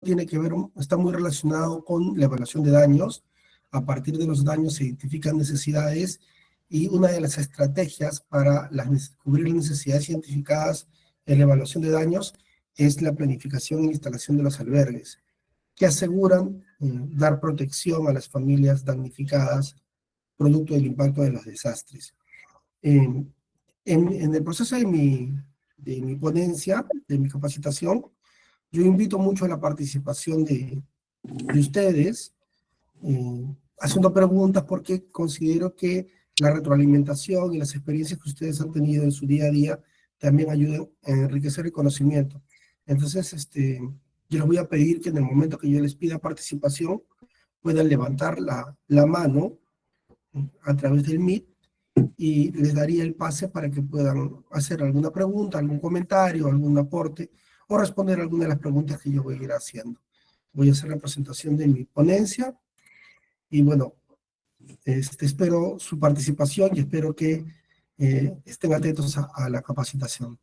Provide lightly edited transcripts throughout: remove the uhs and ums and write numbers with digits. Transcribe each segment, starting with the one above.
tiene que ver, está muy relacionado con la evaluación de daños. A partir de los daños se identifican necesidades y una de las estrategias para cubrir las necesidades identificadas en la evaluación de daños es la planificación e instalación de los albergues, que aseguran dar protección a las familias damnificadas producto del impacto de los desastres. En el proceso de mi ponencia, de mi capacitación, yo invito mucho a la participación de ustedes, haciendo preguntas porque considero que la retroalimentación y las experiencias que ustedes han tenido en su día a día también ayudan a enriquecer el conocimiento. Entonces, yo les voy a pedir que en el momento que yo les pida participación, puedan levantar la mano a través del Meet y les daría el pase para que puedan hacer alguna pregunta, algún comentario, algún aporte o responder alguna de las preguntas que yo voy a ir haciendo. Voy a hacer la presentación de mi ponencia y bueno, espero su participación y espero que estén atentos a la capacitación.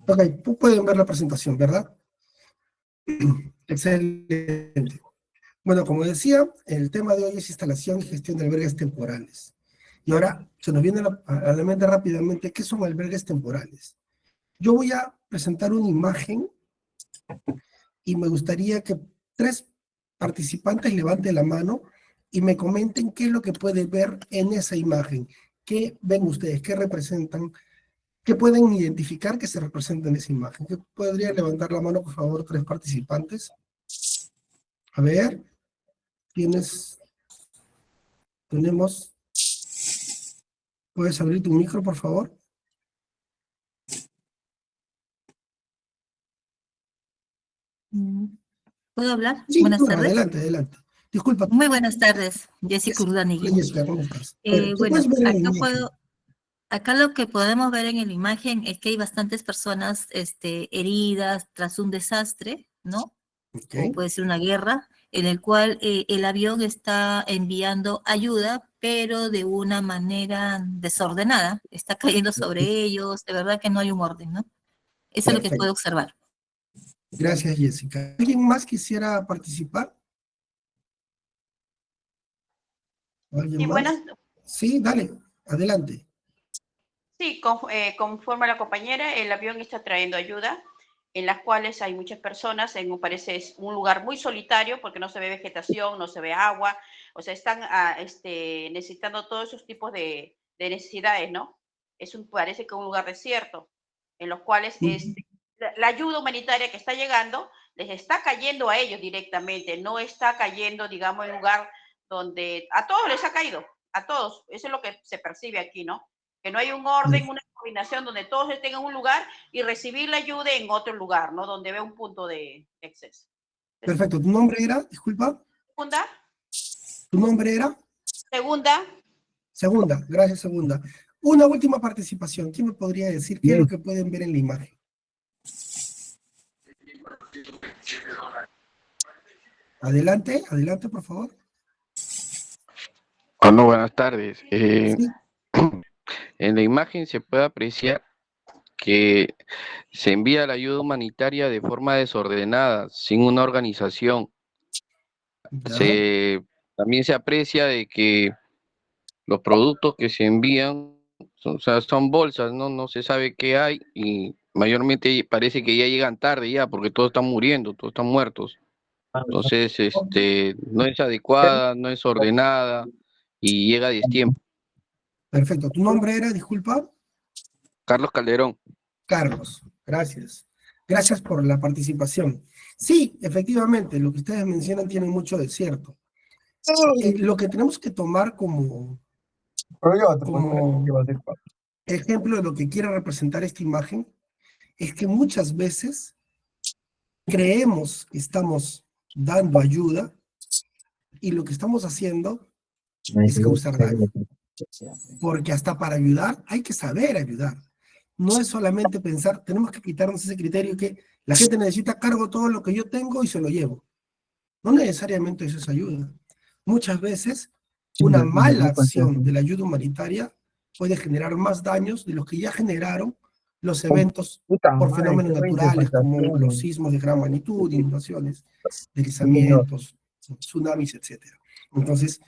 Ok, pueden ver la presentación, ¿verdad? Excelente. Bueno, como decía, el tema de hoy es instalación y gestión de albergues temporales. Y ahora se nos viene a la mente rápidamente qué son albergues temporales. Yo voy a presentar una imagen y me gustaría que 3 participantes levanten la mano y me comenten qué es lo que pueden ver en esa imagen. ¿Qué ven ustedes? ¿Qué representan? ¿Qué pueden identificar que se representa en esa imagen? ¿Qué podrían levantar la mano, por favor, 3 participantes? A ver, tenemos... ¿Puedes abrir tu micro, por favor? ¿Puedo hablar? Sí, Buenas claro, tardes. adelante. Disculpa. Muy buenas tardes, Jessica Urdanigui. Jessica, ¿cómo estás? ¿Qué Bueno, puedes ver en la imagen? acá lo que podemos ver en la imagen es que hay bastantes personas heridas tras un desastre, ¿no? Okay. O puede ser una guerra, en el cual el avión está enviando ayuda, pero de una manera desordenada. Está cayendo sobre ellos, de verdad que no hay un orden, ¿no? Eso es lo que puedo observar. Gracias, Jessica. ¿Alguien más quisiera participar? ¿Alguien más? Sí, dale, adelante. Sí, conforme a la compañera, el avión está trayendo ayuda, en las cuales hay muchas personas, parece es un lugar muy solitario porque no se ve vegetación, no se ve agua, o sea, están necesitando todos esos tipos de necesidades, ¿no? Parece que un lugar desierto, en los cuales la ayuda humanitaria que está llegando les está cayendo a ellos directamente, no está cayendo, digamos, en un lugar donde a todos les ha caído, a todos, eso es lo que se percibe aquí, ¿no? Que no hay un orden, una coordinación donde todos estén en un lugar y recibir la ayuda en otro lugar, ¿no? Donde ve un punto de acceso. Perfecto. ¿Tu nombre era? Disculpa. Segunda. ¿Tu nombre era? Segunda. Segunda. Gracias, Segunda. Una última participación. ¿Quién me podría decir qué es lo que pueden ver en la imagen? Adelante, por favor. Hola, buenas tardes. Sí. En la imagen se puede apreciar que se envía la ayuda humanitaria de forma desordenada, sin una organización. También se aprecia de que los productos que se envían, son bolsas, no se sabe qué hay y mayormente parece que ya llegan tarde ya, porque todos están muriendo, todos están muertos. Entonces, no es adecuada, no es ordenada y llega a destiempo. Perfecto. ¿Tu nombre era, disculpa? Carlos Calderón. Carlos, gracias. Gracias por la participación. Sí, efectivamente, lo que ustedes mencionan tiene mucho de cierto. Lo que tenemos que tomar como ejemplo de lo que quiere representar esta imagen es que muchas veces creemos que estamos dando ayuda y lo que estamos haciendo es causar daño. Porque hasta para ayudar hay que saber ayudar. No es solamente pensar, tenemos que quitarnos ese criterio que la gente necesita, cargo todo lo que yo tengo y se lo llevo. No necesariamente eso es ayuda. Muchas veces una mala acción de la ayuda humanitaria puede generar más daños de los que ya generaron los eventos Puta por madre, fenómenos qué buena naturales como los interpretación. sismos de gran magnitud, inundaciones, deslizamientos, tsunamis, etc. Entonces,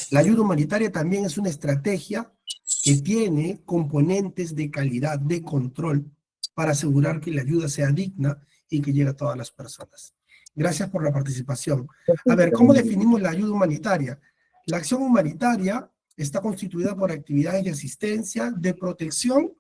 la ayuda humanitaria también es una estrategia que tiene componentes de calidad, de control, para asegurar que la ayuda sea digna y que llegue a todas las personas. Gracias por la participación. A ver, ¿cómo definimos la ayuda humanitaria? La acción humanitaria está constituida por actividades de asistencia, de protección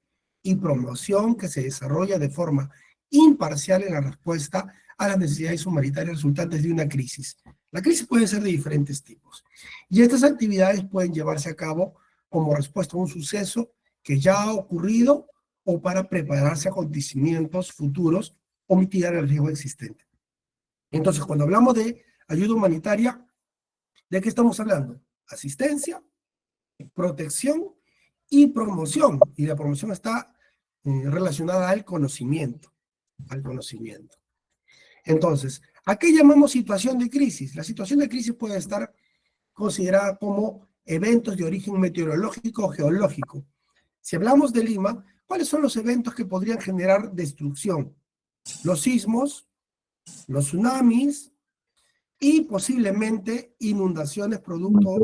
y promoción que se desarrolla de forma imparcial en la respuesta a las necesidades humanitarias resultantes de una crisis. La crisis puede ser de diferentes tipos. Y estas actividades pueden llevarse a cabo como respuesta a un suceso que ya ha ocurrido o para prepararse a acontecimientos futuros o mitigar el riesgo existente. Entonces, cuando hablamos de ayuda humanitaria, ¿de qué estamos hablando? Asistencia, protección y promoción. Y la promoción está relacionada al conocimiento. Entonces, ¿a qué llamamos situación de crisis? La situación de crisis puede estar considerada como eventos de origen meteorológico o geológico. Si hablamos de Lima, ¿cuáles son los eventos que podrían generar destrucción? Los sismos, los tsunamis y posiblemente inundaciones producto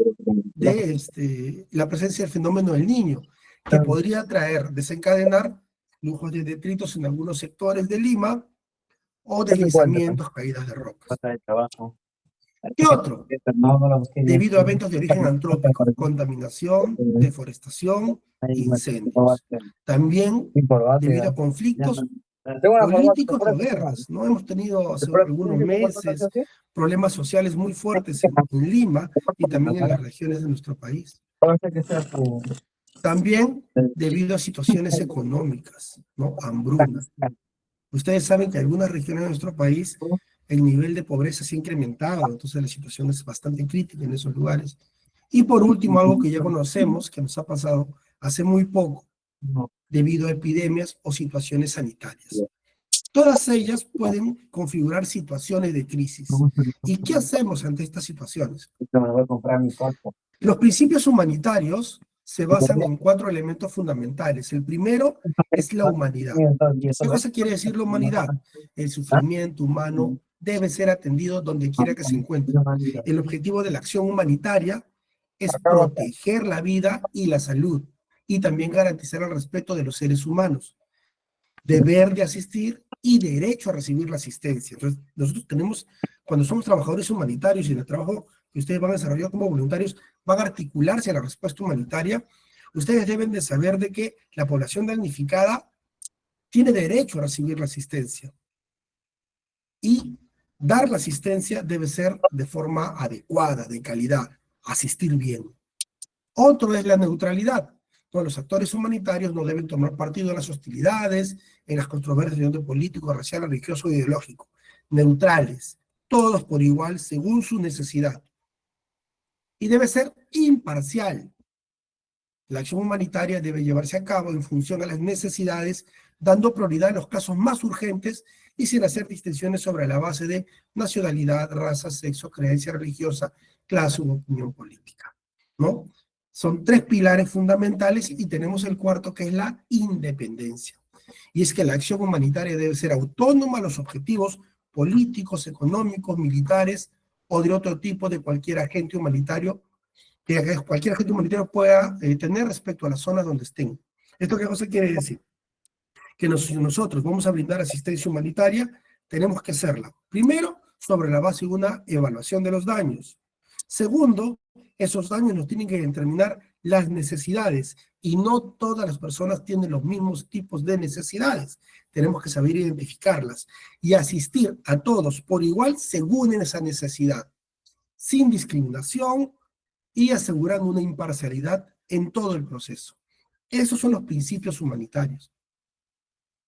de la presencia del fenómeno del Niño, que podría desencadenar flujos de detritos en algunos sectores de Lima o deslizamientos, caídas de rocas. ¿Qué otro? Debido a eventos de origen antrópico, contaminación, deforestación, incendios. También debido a conflictos políticos o guerras, ¿no? Hemos tenido hace algunos meses problemas sociales muy fuertes en Lima y también en las regiones de nuestro país. También debido a situaciones económicas, ¿no? Hambruna. Ustedes saben que en algunas regiones de nuestro país el nivel de pobreza se ha incrementado, entonces la situación es bastante crítica en esos lugares. Y por último, algo que ya conocemos, que nos ha pasado hace muy poco, debido a epidemias o situaciones sanitarias. Todas ellas pueden configurar situaciones de crisis. ¿Y qué hacemos ante estas situaciones? Los principios humanitarios se basan en 4 elementos fundamentales. El primero es la humanidad. ¿Qué cosa quiere decir la humanidad? El sufrimiento humano debe ser atendido donde quiera que se encuentre. El objetivo de la acción humanitaria es proteger la vida y la salud y también garantizar el respeto de los seres humanos, deber de asistir y derecho a recibir la asistencia. Entonces, nosotros tenemos, cuando somos trabajadores humanitarios y en el trabajo que ustedes van a desarrollar como voluntarios, van a articularse a la respuesta humanitaria, ustedes deben de saber de que la población damnificada tiene derecho a recibir la asistencia. Y dar la asistencia debe ser de forma adecuada, de calidad, asistir bien. Otro es la neutralidad. Todos los actores humanitarios no deben tomar partido en las hostilidades, en las controversias de orden político, racial, religioso o ideológico. Neutrales, todos por igual según su necesidad. Y debe ser imparcial. La acción humanitaria debe llevarse a cabo en función a las necesidades, dando prioridad a los casos más urgentes y sin hacer distinciones sobre la base de nacionalidad, raza, sexo, creencia religiosa, clase u opinión política, ¿no? Son 3 pilares fundamentales y tenemos el cuarto, que es la independencia. Y es que la acción humanitaria debe ser autónoma a los objetivos políticos, económicos, militares o de otro tipo de cualquier agente humanitario que cualquier agente humanitario pueda tener respecto a las zonas donde estén. ¿Esto qué cosa quiere decir? Que nosotros vamos a brindar asistencia humanitaria, tenemos que hacerla, primero, sobre la base de una evaluación de los daños. Segundo, esos daños nos tienen que determinar las necesidades y no todas las personas tienen los mismos tipos de necesidades. Tenemos que saber identificarlas y asistir a todos por igual según esa necesidad, sin discriminación y asegurando una imparcialidad en todo el proceso. Esos son los principios humanitarios.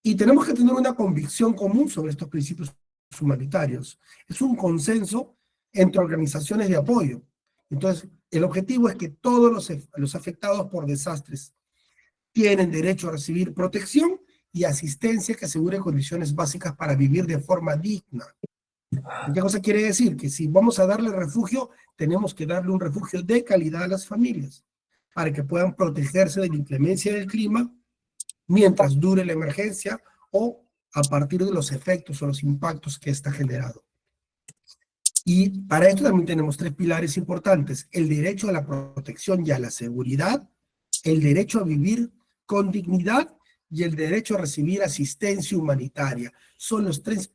Y tenemos que tener una convicción común sobre estos principios humanitarios. Es un consenso entre organizaciones de apoyo. Entonces, el objetivo es que todos los afectados por desastres tienen derecho a recibir protección y asistencia que asegure condiciones básicas para vivir de forma digna. ¿Qué cosa quiere decir? Que si vamos a darle refugio, tenemos que darle un refugio de calidad a las familias, para que puedan protegerse de la inclemencia del clima, mientras dure la emergencia o a partir de los efectos o los impactos que ésta ha generado. Y para esto también tenemos 3 pilares importantes: el derecho a la protección y a la seguridad, el derecho a vivir con dignidad y el derecho a recibir asistencia humanitaria. Son los 3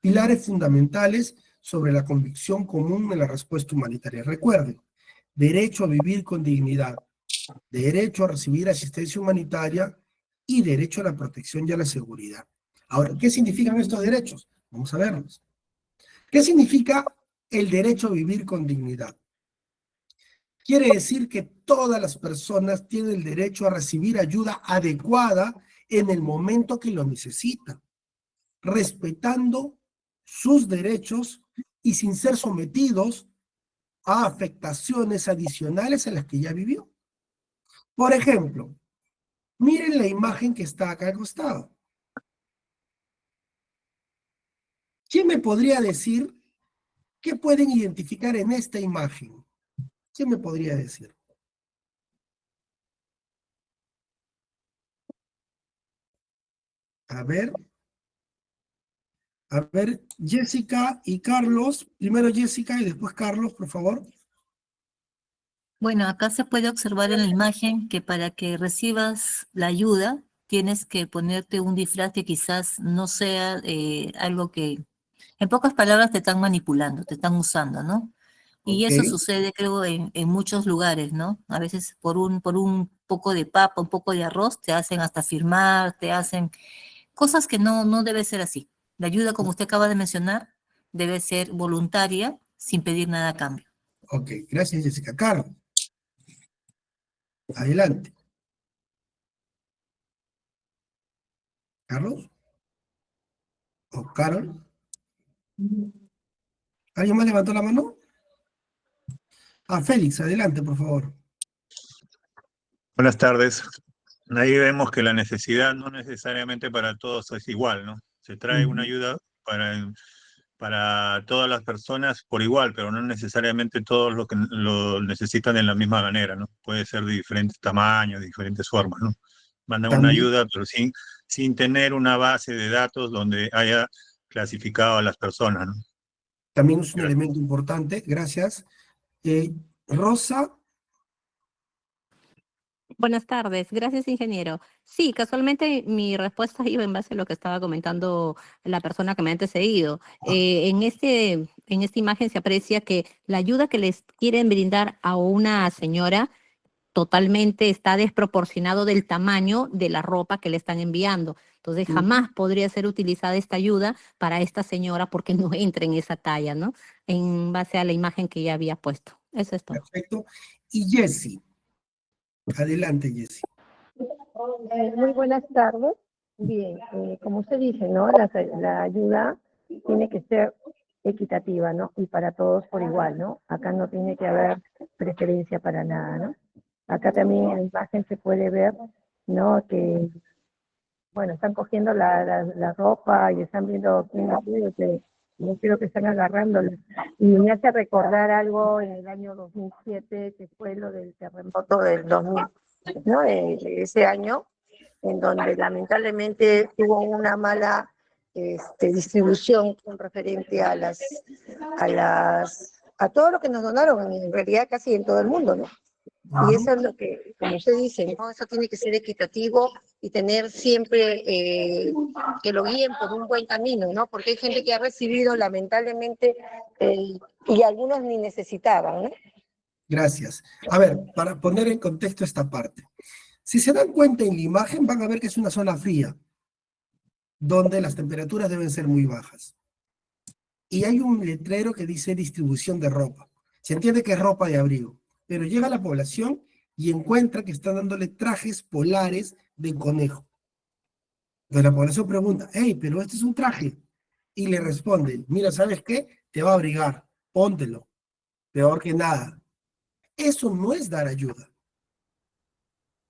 pilares fundamentales sobre la convicción común de la respuesta humanitaria. Recuerden, derecho a vivir con dignidad, derecho a recibir asistencia humanitaria y derecho a la protección y a la seguridad. Ahora, ¿qué significan estos derechos? Vamos a verlos. ¿Qué significa el derecho a vivir con dignidad? Quiere decir que todas las personas tienen el derecho a recibir ayuda adecuada en el momento que lo necesitan, respetando sus derechos y sin ser sometidos a afectaciones adicionales a las que ya vivió. Por ejemplo, miren la imagen que está acá al costado. ¿Quién me podría decir qué pueden identificar en esta imagen? ¿Quién me podría decir? A ver, Jessica y Carlos. Primero Jessica y después Carlos, por favor. Bueno, acá se puede observar en la imagen que para que recibas la ayuda tienes que ponerte un disfraz que quizás no sea algo que, en pocas palabras, te están manipulando, te están usando, ¿no? Y Ok, eso sucede, creo, en muchos lugares, ¿no? A veces por un poco de papa, un poco de arroz, te hacen hasta firmar, te hacen cosas que no debe ser así. La ayuda, como usted acaba de mencionar, debe ser voluntaria, sin pedir nada a cambio. ok, gracias Jessica. Carlos, adelante. Carlos o Carol. ¿Alguien más levantó la mano? Ah, Félix, adelante, por favor. Buenas tardes. Ahí vemos que la necesidad no necesariamente para todos es igual, ¿no? Se trae una ayuda para todas las personas por igual, pero no necesariamente todos lo necesitan de la misma manera, ¿no? Puede ser de diferentes tamaños, de diferentes formas, ¿no? Mandan una También, ayuda, pero sin tener una base de datos donde haya clasificado a las personas, ¿no? también es un Gracias. elemento importante, gracias. Rosa, Buenas tardes, gracias ingeniero. Sí, casualmente mi respuesta iba en base a lo que estaba comentando la persona que me ha antecedido. En esta imagen se aprecia que la ayuda que les quieren brindar a una señora totalmente está desproporcionado del tamaño de la ropa que le están enviando. Entonces jamás podría ser utilizada esta ayuda para esta señora porque no entra en esa talla, ¿no? En base a la imagen que ya había puesto. Eso es todo. perfecto. Y Jessie, adelante Jessie. Muy buenas tardes. Bien, como usted dice, ¿no? La ayuda tiene que ser equitativa, ¿no? Y para todos por igual, ¿no? Acá no tiene que haber preferencia para nada, ¿no? Acá también en la imagen se puede ver, ¿no? Que, bueno, están cogiendo la ropa y están viendo quién la puede, que yo creo que están agarrándola. Y me hace recordar algo en el año 2007, que fue lo del terremoto del 2000, ¿no? De ese año, en donde lamentablemente hubo una mala distribución con referente a todo lo que nos donaron, en realidad casi en todo el mundo, ¿no? Y eso es lo que, como usted dice, ¿no? Eso tiene que ser equitativo y tener siempre que lo guíen por un buen camino, ¿no? Porque hay gente que ha recibido lamentablemente y algunos ni necesitaban, ¿no? Gracias. A ver, para poner en contexto esta parte. Si se dan cuenta en la imagen, van a ver que es una zona fría, donde las temperaturas deben ser muy bajas. Y hay un letrero que dice distribución de ropa. Se entiende que es ropa de abrigo, pero llega a la población y encuentra que están dándole trajes polares de conejo. Entonces la población pregunta, hey, pero este es un traje. Y le responden, mira, ¿sabes qué? Te va a abrigar, póntelo. Peor que nada. Eso no es dar ayuda.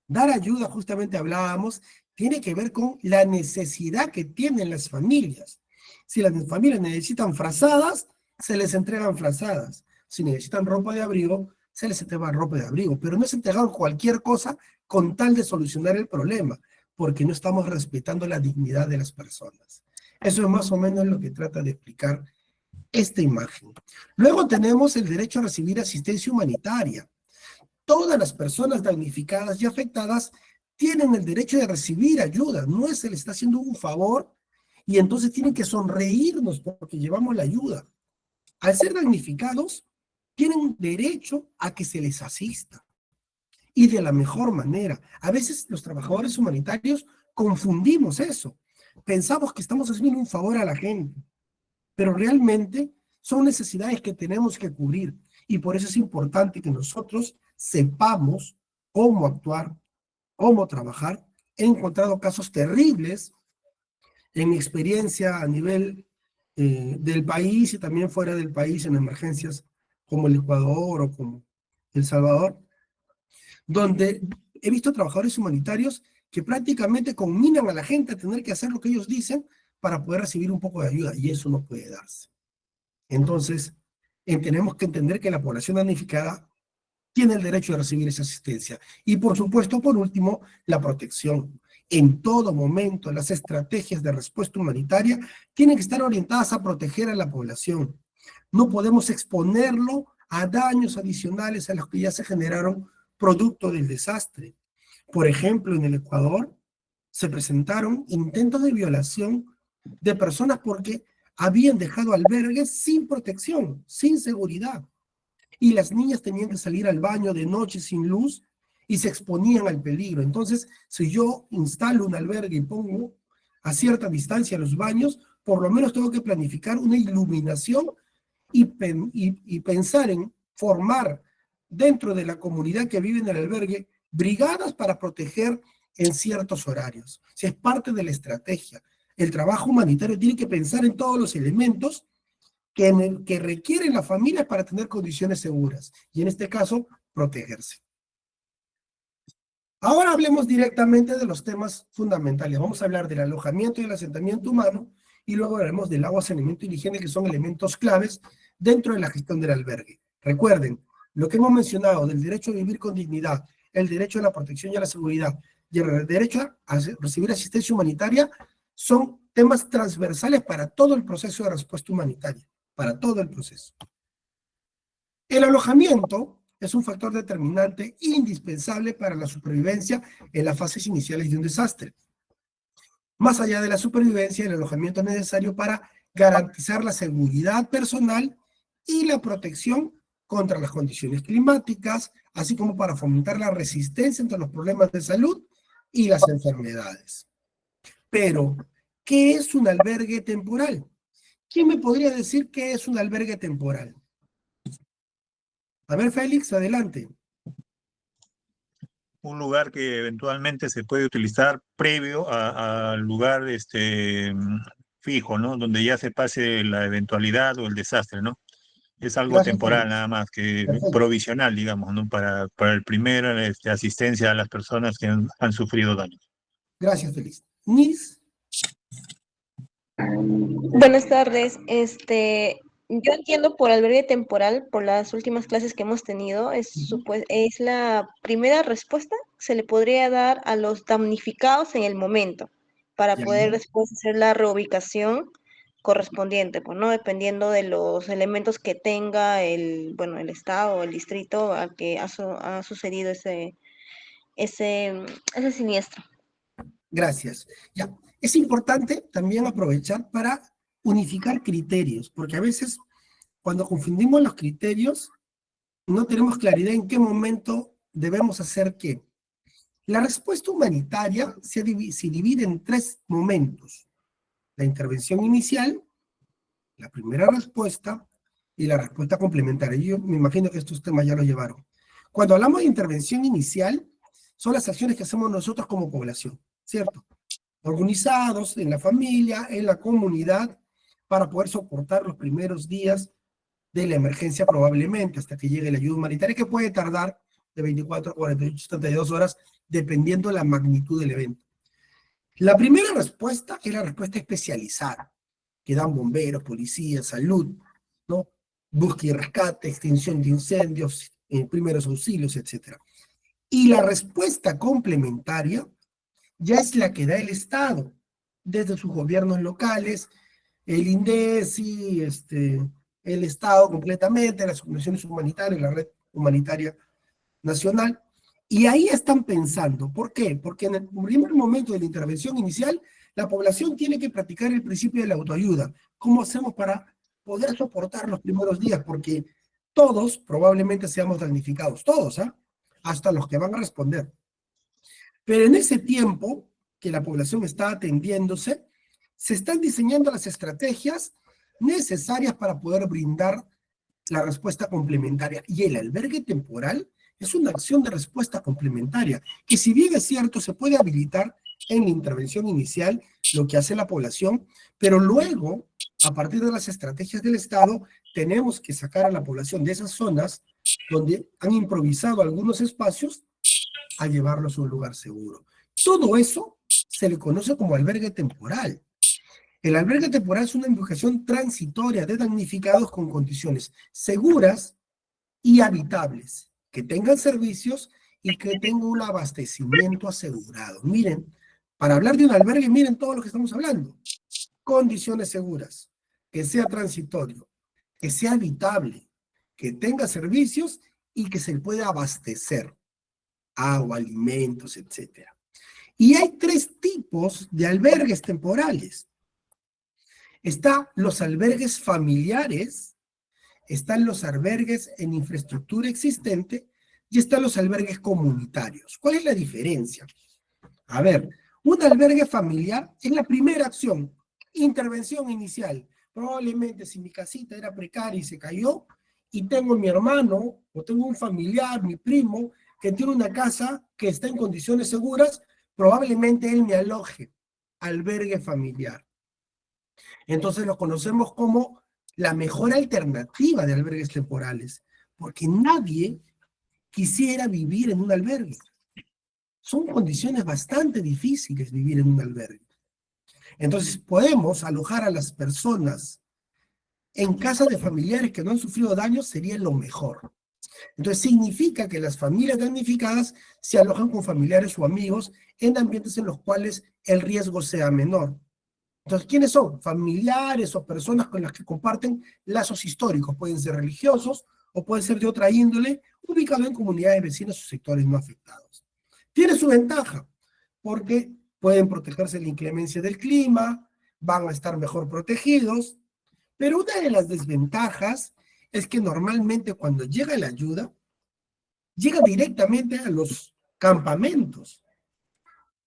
Dar ayuda, justamente hablábamos, tiene que ver con la necesidad que tienen las familias. Si las familias necesitan frazadas, se les entregan frazadas. Si necesitan ropa de abrigo, se les entrega ropa de abrigo. Pero no es entregar cualquier cosa con tal de solucionar el problema. porque no estamos respetando la dignidad de las personas. Eso es más o menos lo que trata de explicar esta imagen. Luego tenemos el derecho a recibir asistencia humanitaria. Todas las personas damnificadas y afectadas tienen el derecho de recibir ayuda. No se les está haciendo un favor y entonces tienen que sonreírnos porque llevamos la ayuda. Al ser damnificados, tienen derecho a que se les asista y de la mejor manera. A veces los trabajadores humanitarios confundimos eso. Pensamos que estamos haciendo un favor a la gente, pero realmente son necesidades que tenemos que cubrir y por eso es importante que nosotros sepamos cómo actuar, cómo trabajar. He encontrado casos terribles en mi experiencia a nivel del país y también fuera del país en emergencias como el Ecuador o como El Salvador, donde he visto trabajadores humanitarios que prácticamente conminan a la gente a tener que hacer lo que ellos dicen para poder recibir un poco de ayuda, y eso no puede darse. Entonces, tenemos que entender que la población damnificada tiene el derecho de recibir esa asistencia. Y por supuesto, por último, la protección. En todo momento, las estrategias de respuesta humanitaria tienen que estar orientadas a proteger a la población. No podemos exponerlo a daños adicionales a los que ya se generaron producto del desastre. Por ejemplo, en el Ecuador se presentaron intentos de violación de personas porque habían dejado albergues sin protección, sin seguridad. Y las niñas tenían que salir al baño de noche sin luz y se exponían al peligro. Entonces, si yo instalo un albergue y pongo a cierta distancia los baños, por lo menos tengo que planificar una iluminación y pensar en formar dentro de la comunidad que vive en el albergue brigadas para proteger en ciertos horarios. O sea, es parte de la estrategia. El trabajo humanitario tiene que pensar en todos los elementos que requieren las familias para tener condiciones seguras. Y en este caso, protegerse. Ahora hablemos directamente de los temas fundamentales. Vamos a hablar del alojamiento y el asentamiento humano y luego hablaremos del agua, saneamiento y higiene, que son elementos claves dentro de la gestión del albergue. Recuerden, lo que hemos mencionado del derecho a vivir con dignidad, el derecho a la protección y a la seguridad y el derecho a recibir asistencia humanitaria son temas transversales para todo el proceso de respuesta humanitaria, para todo el proceso. El alojamiento es un factor determinante indispensable para la supervivencia en las fases iniciales de un desastre. Más allá de la supervivencia, el alojamiento es necesario para garantizar la seguridad personal y la protección contra las condiciones climáticas, así como para fomentar la resistencia ante los problemas de salud y las enfermedades. Pero, ¿qué es un albergue temporal? ¿Quién me podría decir qué es un albergue temporal? A ver, Félix, adelante. Un lugar que eventualmente se puede utilizar previo al lugar fijo, ¿no? Donde ya se pase la eventualidad o el desastre, ¿no? Es algo Gracias, temporal Félix. nada más, que Perfecto. provisional, digamos, ¿no? Para el primer asistencia a las personas que han sufrido daño. Gracias, Félix. Nis, Buenas tardes. Yo entiendo por albergue temporal, por las últimas clases que hemos tenido, es la primera respuesta que se le podría dar a los damnificados en el momento, para ya, poder después hacer la reubicación correspondiente, pues, ¿no? Dependiendo de los elementos que tenga el estado o el distrito al que ha sucedido ese siniestro. gracias. Ya. Es importante también aprovechar para unificar criterios, porque a veces cuando confundimos los criterios, no tenemos claridad en qué momento debemos hacer qué. La respuesta humanitaria se divide en 3 momentos: la intervención inicial, la primera respuesta y la respuesta complementaria. Yo me imagino que estos temas ya los llevaron. Cuando hablamos de intervención inicial, son las acciones que hacemos nosotros como población, ¿cierto? Organizados en la familia, en la comunidad, para poder soportar los primeros días de la emergencia probablemente, hasta que llegue la ayuda humanitaria, que puede tardar de 24, 48, 72 horas, dependiendo de la magnitud del evento. La primera respuesta es la respuesta especializada, que dan bomberos, policías, salud, ¿no? Búsqueda y rescate, extinción de incendios, primeros auxilios, etc. Y la respuesta complementaria ya es la que da el Estado, desde sus gobiernos locales, el INDECI, el Estado completamente, las organizaciones humanitarias, la red humanitaria nacional, y ahí están pensando. ¿Por qué? Porque en el primer momento de la intervención inicial, la población tiene que practicar el principio de la autoayuda. ¿Cómo hacemos para poder soportar los primeros días? Porque todos probablemente seamos damnificados, todos, hasta los que van a responder. Pero en ese tiempo que la población está atendiéndose, se están diseñando las estrategias necesarias para poder brindar la respuesta complementaria. Y el albergue temporal es una acción de respuesta complementaria, que si bien es cierto, se puede habilitar en la intervención inicial, lo que hace la población, pero luego, a partir de las estrategias del Estado, tenemos que sacar a la población de esas zonas donde han improvisado algunos espacios a llevarlos a un lugar seguro. Todo eso se le conoce como albergue temporal. El albergue temporal es una ubicación transitoria de damnificados con condiciones seguras y habitables, que tengan servicios y que tengan un abastecimiento asegurado. Miren, para hablar de un albergue, miren todo lo que estamos hablando. Condiciones seguras, que sea transitorio, que sea habitable, que tenga servicios y que se pueda abastecer. Agua, alimentos, etc. Y hay 3 tipos de albergues temporales. Están los albergues familiares, están los albergues en infraestructura existente y están los albergues comunitarios. ¿Cuál es la diferencia? A ver, un albergue familiar es la primera acción, intervención inicial. Probablemente si mi casita era precaria y se cayó, y tengo mi hermano o tengo un familiar, mi primo, que tiene una casa que está en condiciones seguras, probablemente él me aloje, albergue familiar. Entonces lo conocemos como la mejor alternativa de albergues temporales, porque nadie quisiera vivir en un albergue. Son condiciones bastante difíciles vivir en un albergue. Entonces podemos alojar a las personas en casa de familiares que no han sufrido daños, sería lo mejor. Entonces significa que las familias damnificadas se alojan con familiares o amigos en ambientes en los cuales el riesgo sea menor. Entonces, ¿quiénes son? Familiares o personas con las que comparten lazos históricos. Pueden ser religiosos o pueden ser de otra índole, ubicados en comunidades vecinas o sectores no afectados. Tiene su ventaja, porque pueden protegerse de la inclemencia del clima, van a estar mejor protegidos, pero una de las desventajas es que normalmente cuando llega la ayuda, llega directamente a los campamentos.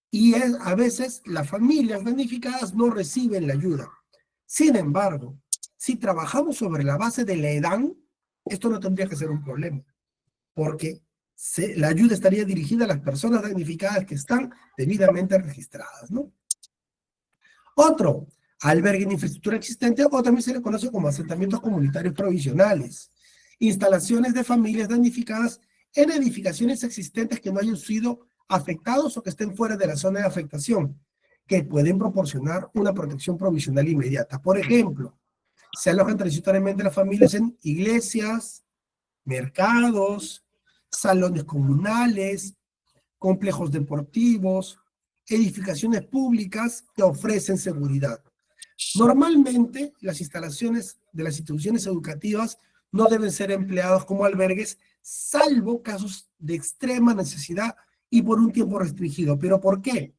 Y a veces las familias damnificadas no reciben la ayuda. Sin embargo, si trabajamos sobre la base de la EDAN, esto no tendría que ser un problema, porque la ayuda estaría dirigida a las personas damnificadas que están debidamente registradas, ¿no? Otro, albergue en infraestructura existente, o también se le conoce como asentamientos comunitarios provisionales. Instalaciones de familias damnificadas en edificaciones existentes que no hayan sido afectados o que estén fuera de la zona de afectación, que pueden proporcionar una protección provisional inmediata. Por ejemplo, se alojan transitoriamente las familias en iglesias, mercados, salones comunales, complejos deportivos, edificaciones públicas que ofrecen seguridad. Normalmente, las instalaciones de las instituciones educativas no deben ser empleadas como albergues, salvo casos de extrema necesidad y por un tiempo restringido. ¿Pero por qué?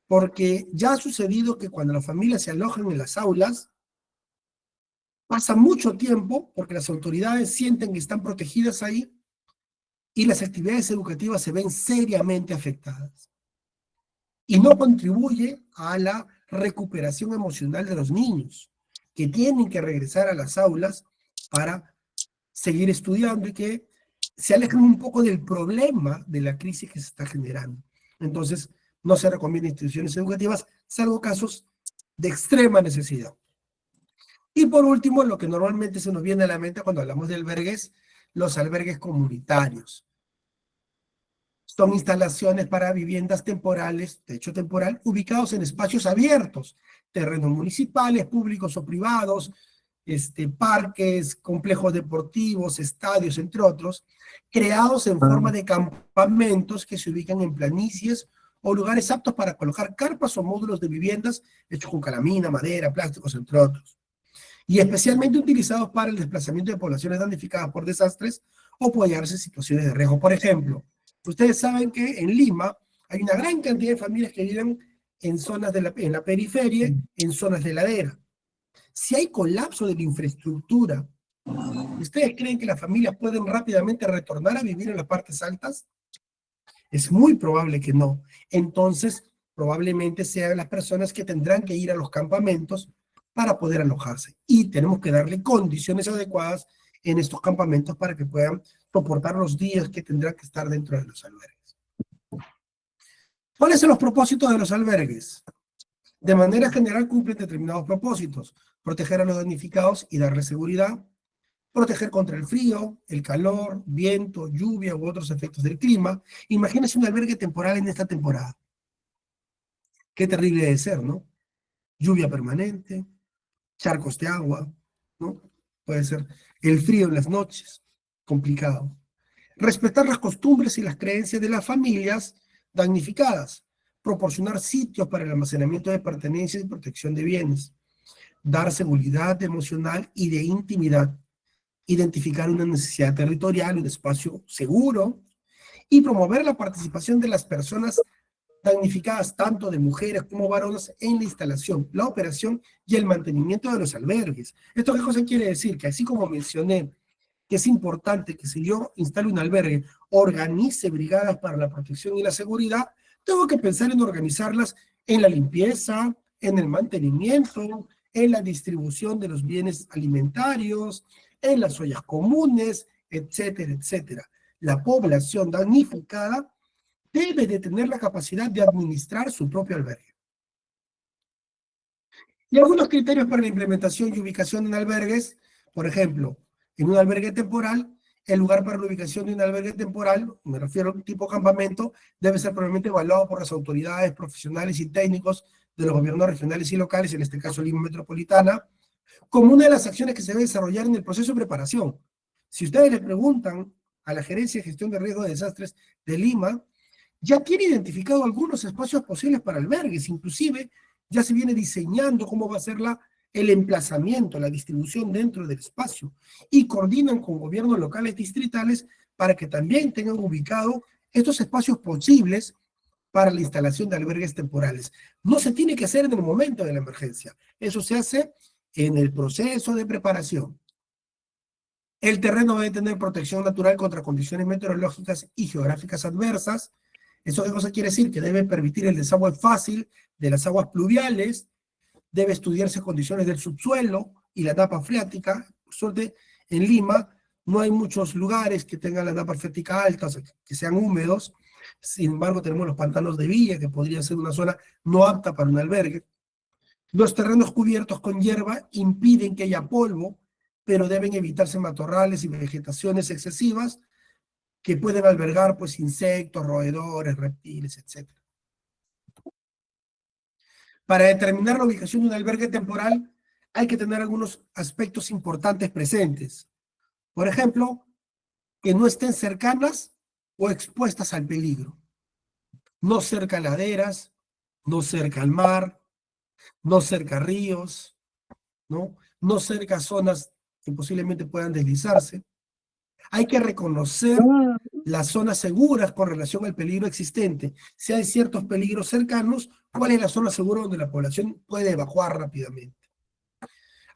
Porque ya ha sucedido que cuando las familias se alojan en las aulas, pasa mucho tiempo porque las autoridades sienten que están protegidas ahí y las actividades educativas se ven seriamente afectadas. Y no contribuye a la recuperación emocional de los niños, que tienen que regresar a las aulas para seguir estudiando y que se alejen un poco del problema de la crisis que se está generando. Entonces, no se recomienda instituciones educativas, salvo casos de extrema necesidad. Y por último, lo que normalmente se nos viene a la mente cuando hablamos de albergues, los albergues comunitarios. Son instalaciones para viviendas temporales, techo temporal, ubicados en espacios abiertos, terrenos municipales, públicos o privados, parques, complejos deportivos, estadios, entre otros, creados en forma de campamentos que se ubican en planicies o lugares aptos para colocar carpas o módulos de viviendas hechos con calamina, madera, plásticos, entre otros, y especialmente utilizados para el desplazamiento de poblaciones damnificadas por desastres o puede hallarse en situaciones de riesgo. Por ejemplo, ustedes saben que en Lima hay una gran cantidad de familias que viven en zonas en la periferia, en zonas de ladera. Si hay colapso de la infraestructura, ¿ustedes creen que las familias pueden rápidamente retornar a vivir en las partes altas? Es muy probable que no. Entonces, probablemente sean las personas que tendrán que ir a los campamentos para poder alojarse. Y tenemos que darle condiciones adecuadas en estos campamentos para que puedan soportar los días que tendrán que estar dentro de los albergues. ¿Cuáles son los propósitos de los albergues? De manera general cumplen determinados propósitos: proteger a los damnificados y darles seguridad, proteger contra el frío, el calor, viento, lluvia u otros efectos del clima. Imagínense un albergue temporal en esta temporada. Qué terrible debe ser, ¿no? Lluvia permanente, charcos de agua, ¿no? Puede ser el frío en las noches, complicado. Respetar las costumbres y las creencias de las familias damnificadas, proporcionar sitios para el almacenamiento de pertenencias y protección de bienes, dar seguridad emocional y de intimidad, identificar una necesidad territorial, un espacio seguro, y promover la participación de las personas damnificadas, tanto de mujeres como varones, en la instalación, la operación y el mantenimiento de los albergues. ¿Esto qué cosa quiere decir? Que así como mencioné que es importante que si yo instale un albergue, organice brigadas para la protección y la seguridad, tengo que pensar en organizarlas en la limpieza, en el mantenimiento, en la distribución de los bienes alimentarios, en las ollas comunes, etcétera, etcétera. La población damnificada debe de tener la capacidad de administrar su propio albergue. Y algunos criterios para la implementación y ubicación en albergues: por ejemplo, en un albergue temporal, el lugar para la ubicación de un albergue temporal, me refiero a un tipo campamento, debe ser probablemente evaluado por las autoridades profesionales y técnicos de los gobiernos regionales y locales, en este caso Lima Metropolitana, como una de las acciones que se debe desarrollar en el proceso de preparación. Si ustedes le preguntan a la Gerencia de Gestión de Riesgo de Desastres de Lima, ya tiene identificado algunos espacios posibles para albergues, inclusive ya se viene diseñando cómo va a ser el emplazamiento, la distribución dentro del espacio, y coordinan con gobiernos locales distritales para que también tengan ubicado estos espacios posibles para la instalación de albergues temporales. No se tiene que hacer en el momento de la emergencia, eso se hace en el proceso de preparación. El terreno debe tener protección natural contra condiciones meteorológicas y geográficas adversas. ¿Eso qué cosa quiere decir? Que debe permitir el desagüe fácil de las aguas pluviales, debe estudiarse condiciones del subsuelo y la tapa freática. Por suerte, en Lima no hay muchos lugares que tengan la tapa freática alta, o sea, que sean húmedos. Sin embargo, tenemos los pantanos de Villa, que podrían ser una zona no apta para un albergue. Los terrenos cubiertos con hierba impiden que haya polvo, pero deben evitarse matorrales y vegetaciones excesivas que pueden albergar pues insectos, roedores, reptiles, etc. Para determinar la ubicación de un albergue temporal hay que tener algunos aspectos importantes presentes. Por ejemplo, que no estén cercanas o expuestas al peligro. No cerca a laderas, no cerca al mar, no cerca a ríos, no cerca a zonas que posiblemente puedan deslizarse. Hay que reconocer las zonas seguras con relación al peligro existente. Si hay ciertos peligros cercanos, ¿cuál es la zona segura donde la población puede evacuar rápidamente?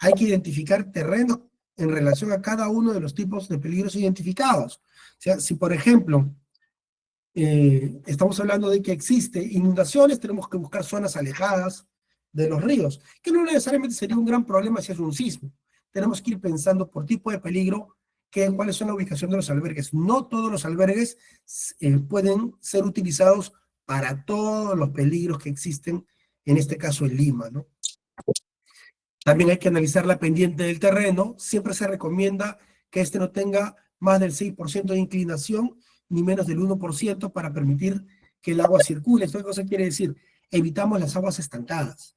Hay que identificar terrenos en relación a cada uno de los tipos de peligros identificados. O sea, si por ejemplo, estamos hablando de que existe inundaciones, tenemos que buscar zonas alejadas de los ríos, que no necesariamente sería un gran problema si es un sismo. Tenemos que ir pensando por tipo de peligro cuáles son la ubicación de los albergues. No todos los albergues pueden ser utilizados para todos los peligros que existen, en este caso en Lima, ¿no? También hay que analizar la pendiente del terreno. Siempre se recomienda que este no tenga más del 6% de inclinación, ni menos del 1% para permitir que el agua circule. ¿Esto qué cosa quiere decir? Evitamos las aguas estancadas.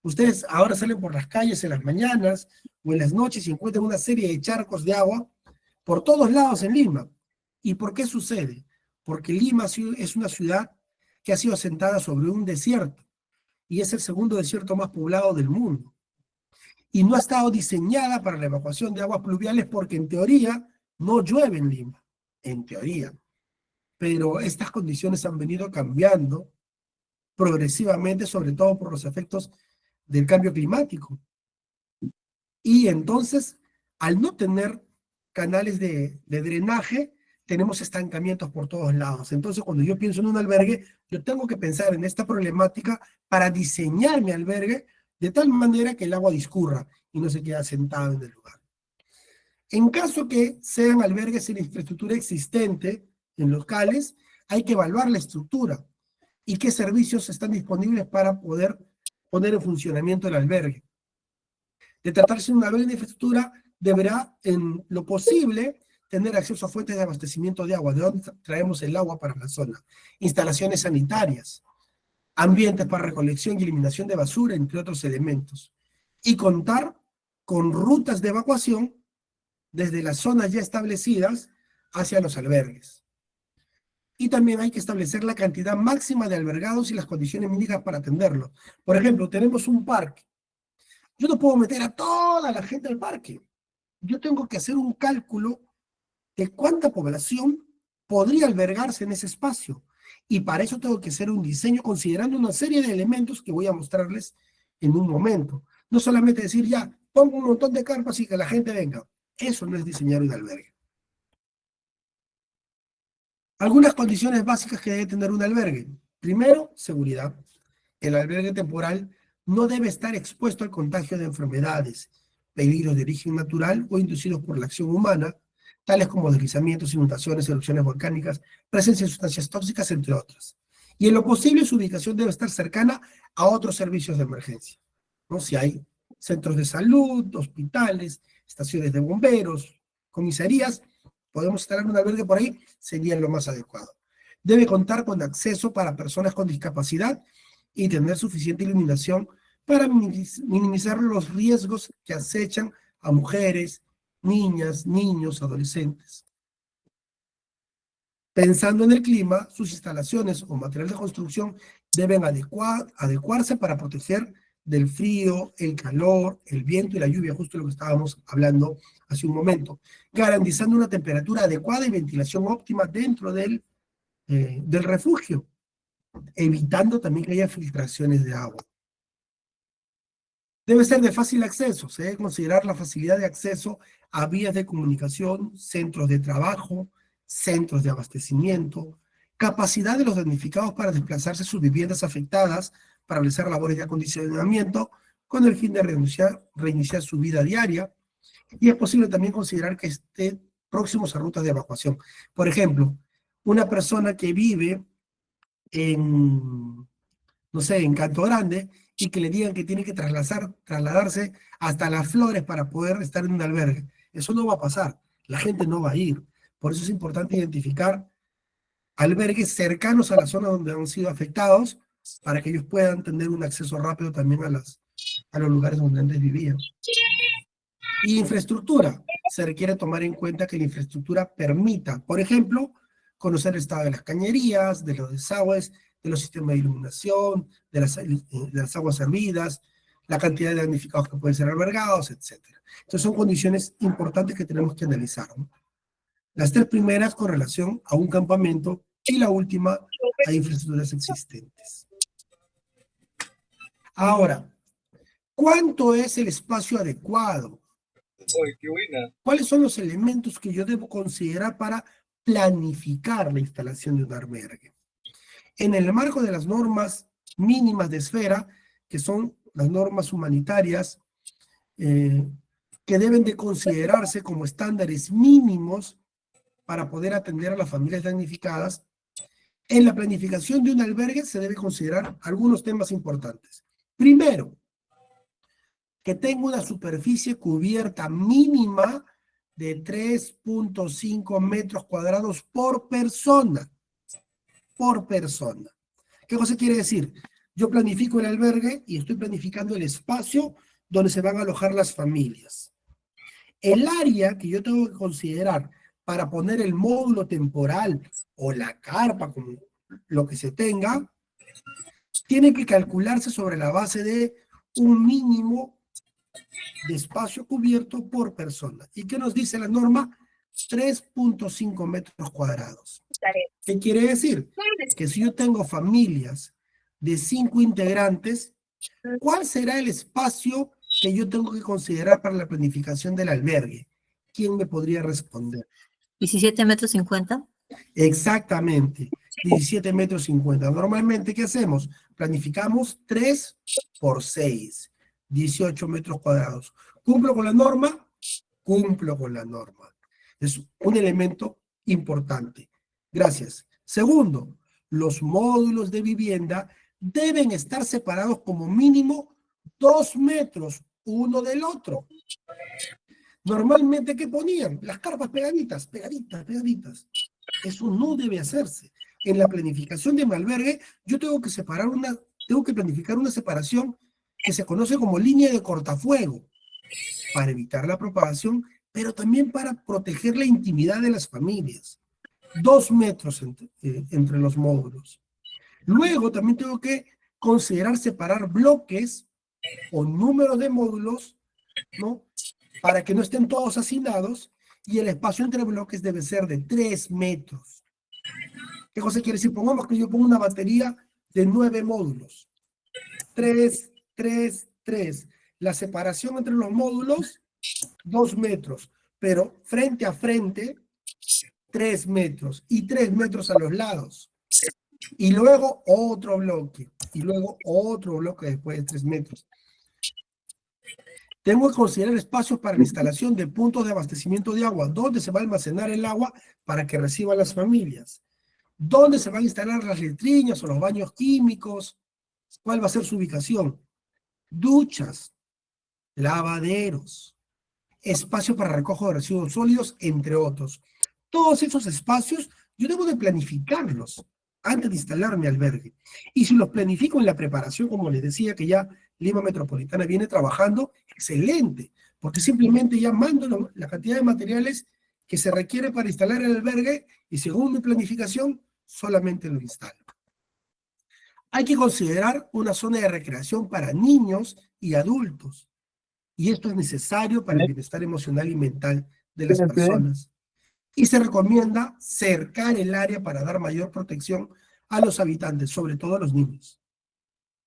Ustedes ahora salen por las calles en las mañanas o en las noches y encuentran una serie de charcos de agua por todos lados en Lima. ¿Y por qué sucede? Porque Lima es una ciudad que ha sido asentada sobre un desierto, y es el segundo desierto más poblado del mundo. Y no ha estado diseñada para la evacuación de aguas pluviales porque en teoría no llueve en Lima, en teoría. Pero estas condiciones han venido cambiando progresivamente, sobre todo por los efectos del cambio climático. Y entonces, al no tener canales de drenaje, tenemos estancamientos por todos lados. Entonces, cuando yo pienso en un albergue, yo tengo que pensar en esta problemática para diseñar mi albergue de tal manera que el agua discurra y no se quede sentado en el lugar. En caso que sean albergues en infraestructura existente, en locales, hay que evaluar la estructura y qué servicios están disponibles para poder poner en funcionamiento el albergue. De tratarse de un albergue de infraestructura, deberá, en lo posible, tener acceso a fuentes de abastecimiento de agua, de dónde traemos el agua para la zona, instalaciones sanitarias, ambientes para recolección y eliminación de basura, entre otros elementos, y contar con rutas de evacuación desde las zonas ya establecidas hacia los albergues. Y también hay que establecer la cantidad máxima de albergados y las condiciones mínimas para atenderlo. Por ejemplo, tenemos un parque. Yo no puedo meter a toda la gente al parque. Yo tengo que hacer un cálculo de cuánta población podría albergarse en ese espacio. Y para eso tengo que hacer un diseño considerando una serie de elementos que voy a mostrarles en un momento. No solamente decir, ya, pongo un montón de carpas y que la gente venga. Eso no es diseñar un albergue. Algunas condiciones básicas que debe tener un albergue. Primero, seguridad. El albergue temporal no debe estar expuesto al contagio de enfermedades, peligros de origen natural o inducidos por la acción humana, tales como deslizamientos, inundaciones, erupciones volcánicas, presencia de sustancias tóxicas, entre otras. Y en lo posible, su ubicación debe estar cercana a otros servicios de emergencia, ¿no? Si hay centros de salud, hospitales, estaciones de bomberos, comisarías, podemos instalar un albergue por ahí, sería lo más adecuado. Debe contar con acceso para personas con discapacidad y tener suficiente iluminación para minimizar los riesgos que acechan a mujeres, niñas, niños, adolescentes. Pensando en el clima, sus instalaciones o material de construcción deben adecuarse para proteger del frío, el calor, el viento y la lluvia, justo lo que estábamos hablando hace un momento, garantizando una temperatura adecuada y ventilación óptima dentro del refugio, evitando también que haya filtraciones de agua. Debe ser de fácil acceso, se debe considerar la facilidad de acceso a vías de comunicación, centros de trabajo, centros de abastecimiento, capacidad de los damnificados para desplazarse a sus viviendas afectadas para realizar labores de acondicionamiento con el fin de reiniciar su vida diaria, y es posible también considerar que estén próximos a rutas de evacuación. Por ejemplo, una persona que vive en, no sé, en Canto Grande, y que le digan que tiene que trasladarse hasta Las Flores para poder estar en un albergue. Eso no va a pasar, la gente no va a ir. Por eso es importante identificar albergues cercanos a la zona donde han sido afectados, para que ellos puedan tener un acceso rápido también a los lugares donde antes vivían. Y infraestructura. Se requiere tomar en cuenta que la infraestructura permita, por ejemplo, conocer el estado de las cañerías, de los desagües, de los sistemas de iluminación, de las aguas servidas, la cantidad de damnificados que pueden ser albergados, etc. Entonces son condiciones importantes que tenemos que analizar, ¿no? Las tres primeras con relación a un campamento y la última a infraestructuras existentes. Ahora, ¿cuánto es el espacio adecuado? ¿Cuáles son los elementos que yo debo considerar para planificar la instalación de un albergue? En el marco de las normas mínimas de esfera, que son las normas humanitarias, que deben de considerarse como estándares mínimos para poder atender a las familias damnificadas, en la planificación de un albergue se debe considerar algunos temas importantes. Primero, que tenga una superficie cubierta mínima de 3.5 metros cuadrados por persona. Por persona. ¿Qué cosa quiere decir? Yo planifico el albergue y estoy planificando el espacio donde se van a alojar las familias. El área que yo tengo que considerar para poner el módulo temporal o la carpa, como lo que se tenga, Tiene que calcularse sobre la base de un mínimo de espacio cubierto por persona. ¿Y qué nos dice la norma? 3.5 metros cuadrados. ¿Qué quiere decir? Que si yo tengo familias de 5 integrantes, ¿cuál será el espacio que yo tengo que considerar para la planificación del albergue? ¿Quién me podría responder? 17 metros 50. Exactamente, 17 metros 50. Normalmente, ¿qué hacemos? Planificamos 3 por 6, 18 metros cuadrados. ¿Cumplo con la norma? Cumplo con la norma. Es un elemento importante. Gracias. Segundo, los módulos de vivienda deben estar separados como mínimo 2 metros uno del otro. Normalmente, ¿qué ponían? Las carpas pegaditas, pegaditas, pegaditas. Eso no debe hacerse. En la planificación de mi albergue, yo tengo que planificar una separación que se conoce como línea de cortafuego, para evitar la propagación, pero también para proteger la intimidad de las familias. 2 metros entre los módulos. Luego también tengo que considerar separar bloques o números de módulos, ¿no? Para que no estén todos hacinados, y el espacio entre bloques debe ser de 3 metros. ¿Qué cosa quiere decir? Pongamos que yo pongo una batería de 9 módulos. 3, 3, 3. La separación entre los módulos, 2 metros. Pero frente a frente, 3 metros. Y 3 metros a los lados. Y luego otro bloque. Y luego otro bloque después de 3 metros. Tengo que considerar espacios para la instalación de puntos de abastecimiento de agua, donde se va a almacenar el agua para que reciban las familias, dónde se van a instalar las letrinas o los baños químicos, cuál va a ser su ubicación, duchas, lavaderos, espacio para recojo de residuos sólidos, entre otros. Todos esos espacios yo debo de planificarlos antes de instalar mi albergue. Y si los planifico en la preparación, como les decía, que ya Lima Metropolitana viene trabajando, excelente, porque simplemente ya mando la cantidad de materiales que se requiere para instalar el albergue y según mi planificación, solamente lo instalo. Hay que considerar una zona de recreación para niños y adultos, y esto es necesario para el bienestar emocional y mental de las personas. Y se recomienda cercar el área para dar mayor protección a los habitantes, sobre todo a los niños.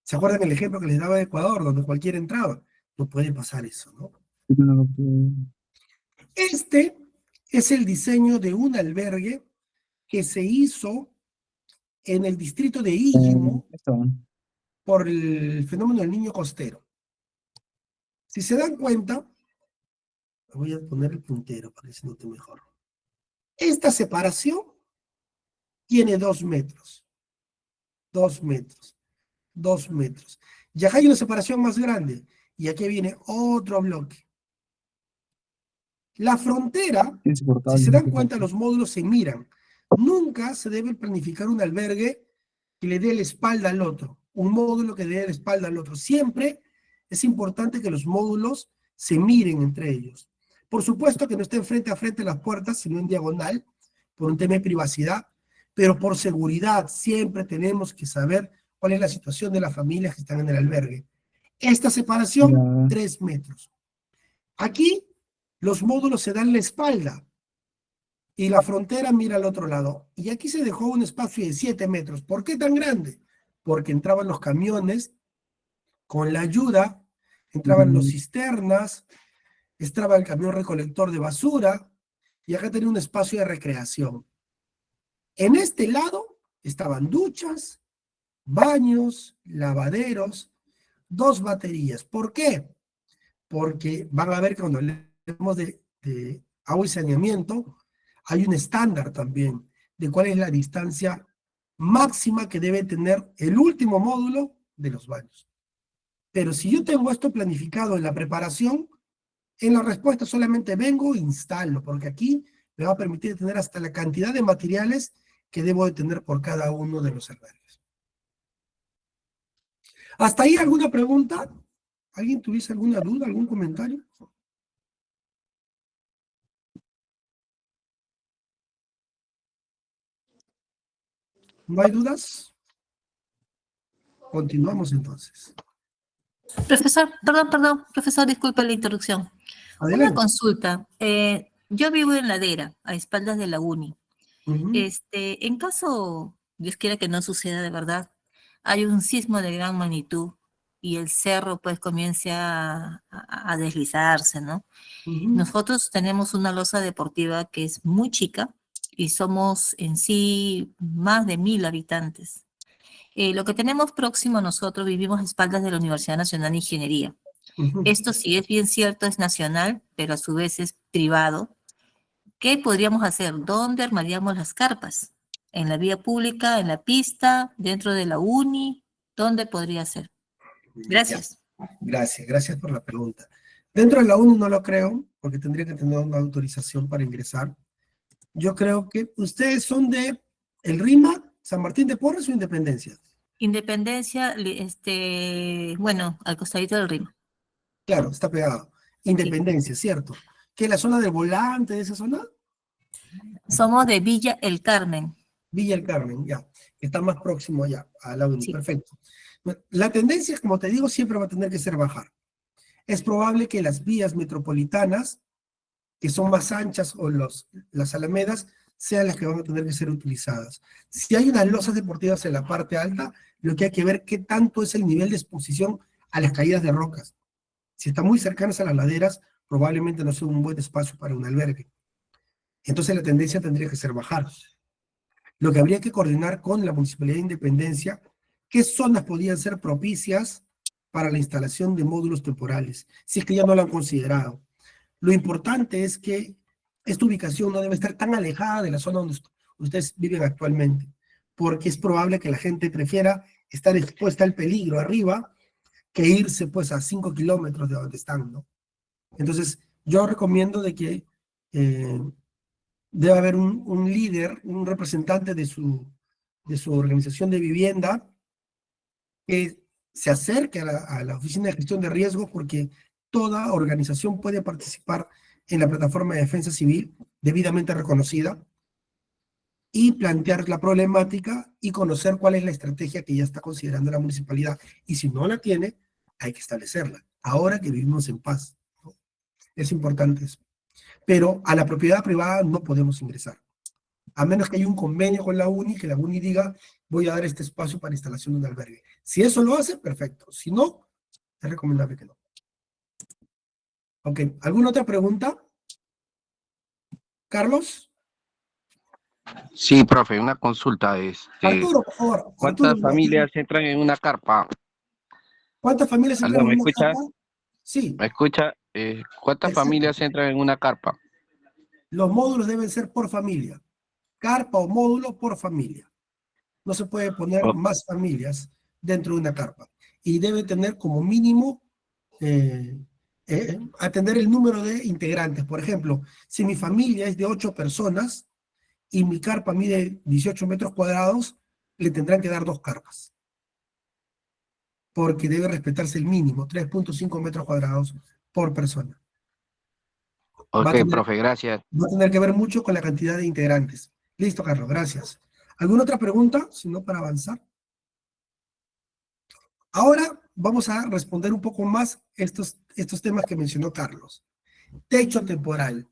¿Se acuerdan el ejemplo que les daba de Ecuador, donde cualquiera entraba? No puede pasar eso, ¿no? Este es el diseño de un albergue que se hizo en el distrito de Íllimo por el fenómeno del niño costero. Si se dan cuenta, voy a poner el puntero para que se note mejor. Esta separación tiene 2 metros. 2 metros. 2 metros. Y acá hay una separación más grande. Y aquí viene otro bloque. La frontera, si se dan cuenta, los módulos se miran. Nunca se debe planificar un albergue que le dé la espalda al otro. Un módulo que le dé la espalda al otro. Siempre es importante que los módulos se miren entre ellos. Por supuesto que no estén frente a frente las puertas, sino en diagonal, por un tema de privacidad, pero por seguridad siempre tenemos que saber cuál es la situación de las familias que están en el albergue. Esta separación, 3 metros. Aquí los módulos se dan la espalda y la frontera mira al otro lado. Y aquí se dejó un espacio de 7 metros. ¿Por qué tan grande? Porque entraban los camiones con la ayuda, entraban los cisternas, estaba el camión recolector de basura, y acá tenía un espacio de recreación. En este lado estaban duchas, baños, lavaderos, 2 baterías. ¿Por qué? Porque van a ver que cuando hablemos de agua y saneamiento, hay un estándar también de cuál es la distancia máxima que debe tener el último módulo de los baños. Pero si yo tengo esto planificado en la preparación, en la respuesta solamente vengo e instalo, porque aquí me va a permitir tener hasta la cantidad de materiales que debo de tener por cada uno de los albergues. ¿Hasta ahí alguna pregunta? ¿Alguien tuviese alguna duda, algún comentario? ¿No hay dudas? Continuamos entonces. Profesor, profesor, disculpe la interrupción. Una Adelante. consulta. Yo vivo en Ladera, a espaldas de la uni. Ujú, En caso, Dios quiera que no suceda de verdad, hay un sismo de gran magnitud y el cerro pues comience a deslizarse, ¿no? ujú. Nosotros tenemos una losa deportiva que es muy chica y somos en sí más de 1000 habitantes. Lo que tenemos próximo a nosotros, vivimos a espaldas de la Universidad Nacional de Ingeniería. Ujú. Esto sí es bien cierto, es nacional, pero a su vez es privado. ¿Qué podríamos hacer? ¿Dónde armaríamos las carpas? ¿En la vía pública, en la pista, dentro de la uni? ¿Dónde podría ser? Gracias. Gracias por la pregunta. Dentro de la UNI no lo creo, porque tendría que tener una autorización para ingresar. Yo creo que ustedes son de el RIMAC, San Martín de Porres o Independencia. Independencia, bueno, al costadito del Río. Claro, está pegado. Independencia, ¿cierto? ¿Qué es la zona del Volante de esa zona? Somos de Villa El Carmen. Villa El Carmen, ya. Que está más próximo allá, a la UNI. Sí. Perfecto. La tendencia, como te digo, siempre va a tener que ser bajar. Es probable que las vías metropolitanas, que son más anchas, o las alamedas, sean las que van a tener que ser utilizadas. Si hay unas losas deportivas en la parte alta, lo que hay que ver qué tanto es el nivel de exposición a las caídas de rocas. Si están muy cercanas a las laderas, probablemente no sea un buen espacio para un albergue. Entonces la tendencia tendría que ser bajar. Lo que habría que coordinar con la Municipalidad de Independencia, qué zonas podrían ser propicias para la instalación de módulos temporales, si es que ya no lo han considerado. Lo importante es que esta ubicación no debe estar tan alejada de la zona donde ustedes viven actualmente, porque es probable que la gente prefiera estar expuesta al peligro arriba que irse pues a 5 kilómetros de donde están, ¿no? Entonces, yo recomiendo de que debe haber un líder, un representante de su organización de vivienda que se acerque a la oficina de gestión de riesgos, porque toda organización puede participar en la plataforma de defensa civil debidamente reconocida y plantear la problemática y conocer cuál es la estrategia que ya está considerando la municipalidad. Y si no la tiene, hay que establecerla. Ahora que vivimos en paz, ¿no? Es importante eso. Pero a la propiedad privada no podemos ingresar, a menos que haya un convenio con la UNI, que la UNI diga, voy a dar este espacio para instalación de un albergue. Si eso lo hace, perfecto. Si no, es recomendable que no. Ok, ¿alguna otra pregunta? ¿Carlos? Sí, profe, una consulta es, Arturo, por favor. ¿cuántas Arturo, familias entran en una carpa? ¿cuántas familias ¿Aló, entran me en una escucha? carpa? Sí, ¿Me escucha? ¿Cuántas exacto. familias entran en una carpa? Los módulos deben ser por familia. Carpa o módulo por familia. No se puede poner Oh, más familias dentro de una carpa. Y debe tener como mínimo atender el número de integrantes. Por ejemplo, si mi familia es de 8 personas y mi carpa mide 18 metros cuadrados, le tendrán que dar 2 carpas. Porque debe respetarse el mínimo, 3.5 metros cuadrados por persona. Va a ok, tener, profe, gracias. va a tener que ver mucho con la cantidad de integrantes. Listo, Carlos, gracias. ¿Alguna otra pregunta? Si no, para avanzar. Ahora vamos a responder un poco más estos temas que mencionó Carlos. Techo temporal,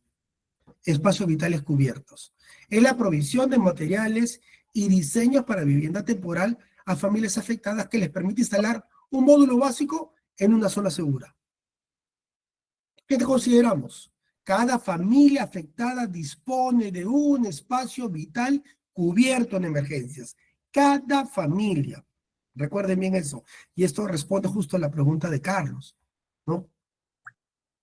espacios vitales cubiertos. Es la provisión de materiales y diseños para vivienda temporal a familias afectadas que les permite instalar un módulo básico en una zona segura. ¿Qué te consideramos? Cada familia afectada dispone de un espacio vital cubierto en emergencias. Cada familia. Recuerden bien eso. Y esto responde justo a la pregunta de Carlos, ¿no?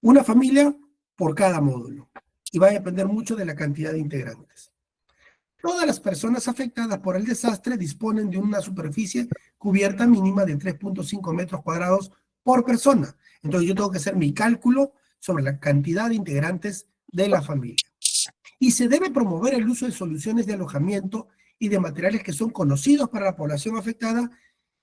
Una familia por cada módulo. Y va a depender mucho de la cantidad de integrantes. Todas las personas afectadas por el desastre disponen de una superficie cubierta mínima de 3.5 metros cuadrados por persona. Entonces yo tengo que hacer mi cálculo sobre la cantidad de integrantes de la familia. Y se debe promover el uso de soluciones de alojamiento y de materiales que son conocidos para la población afectada,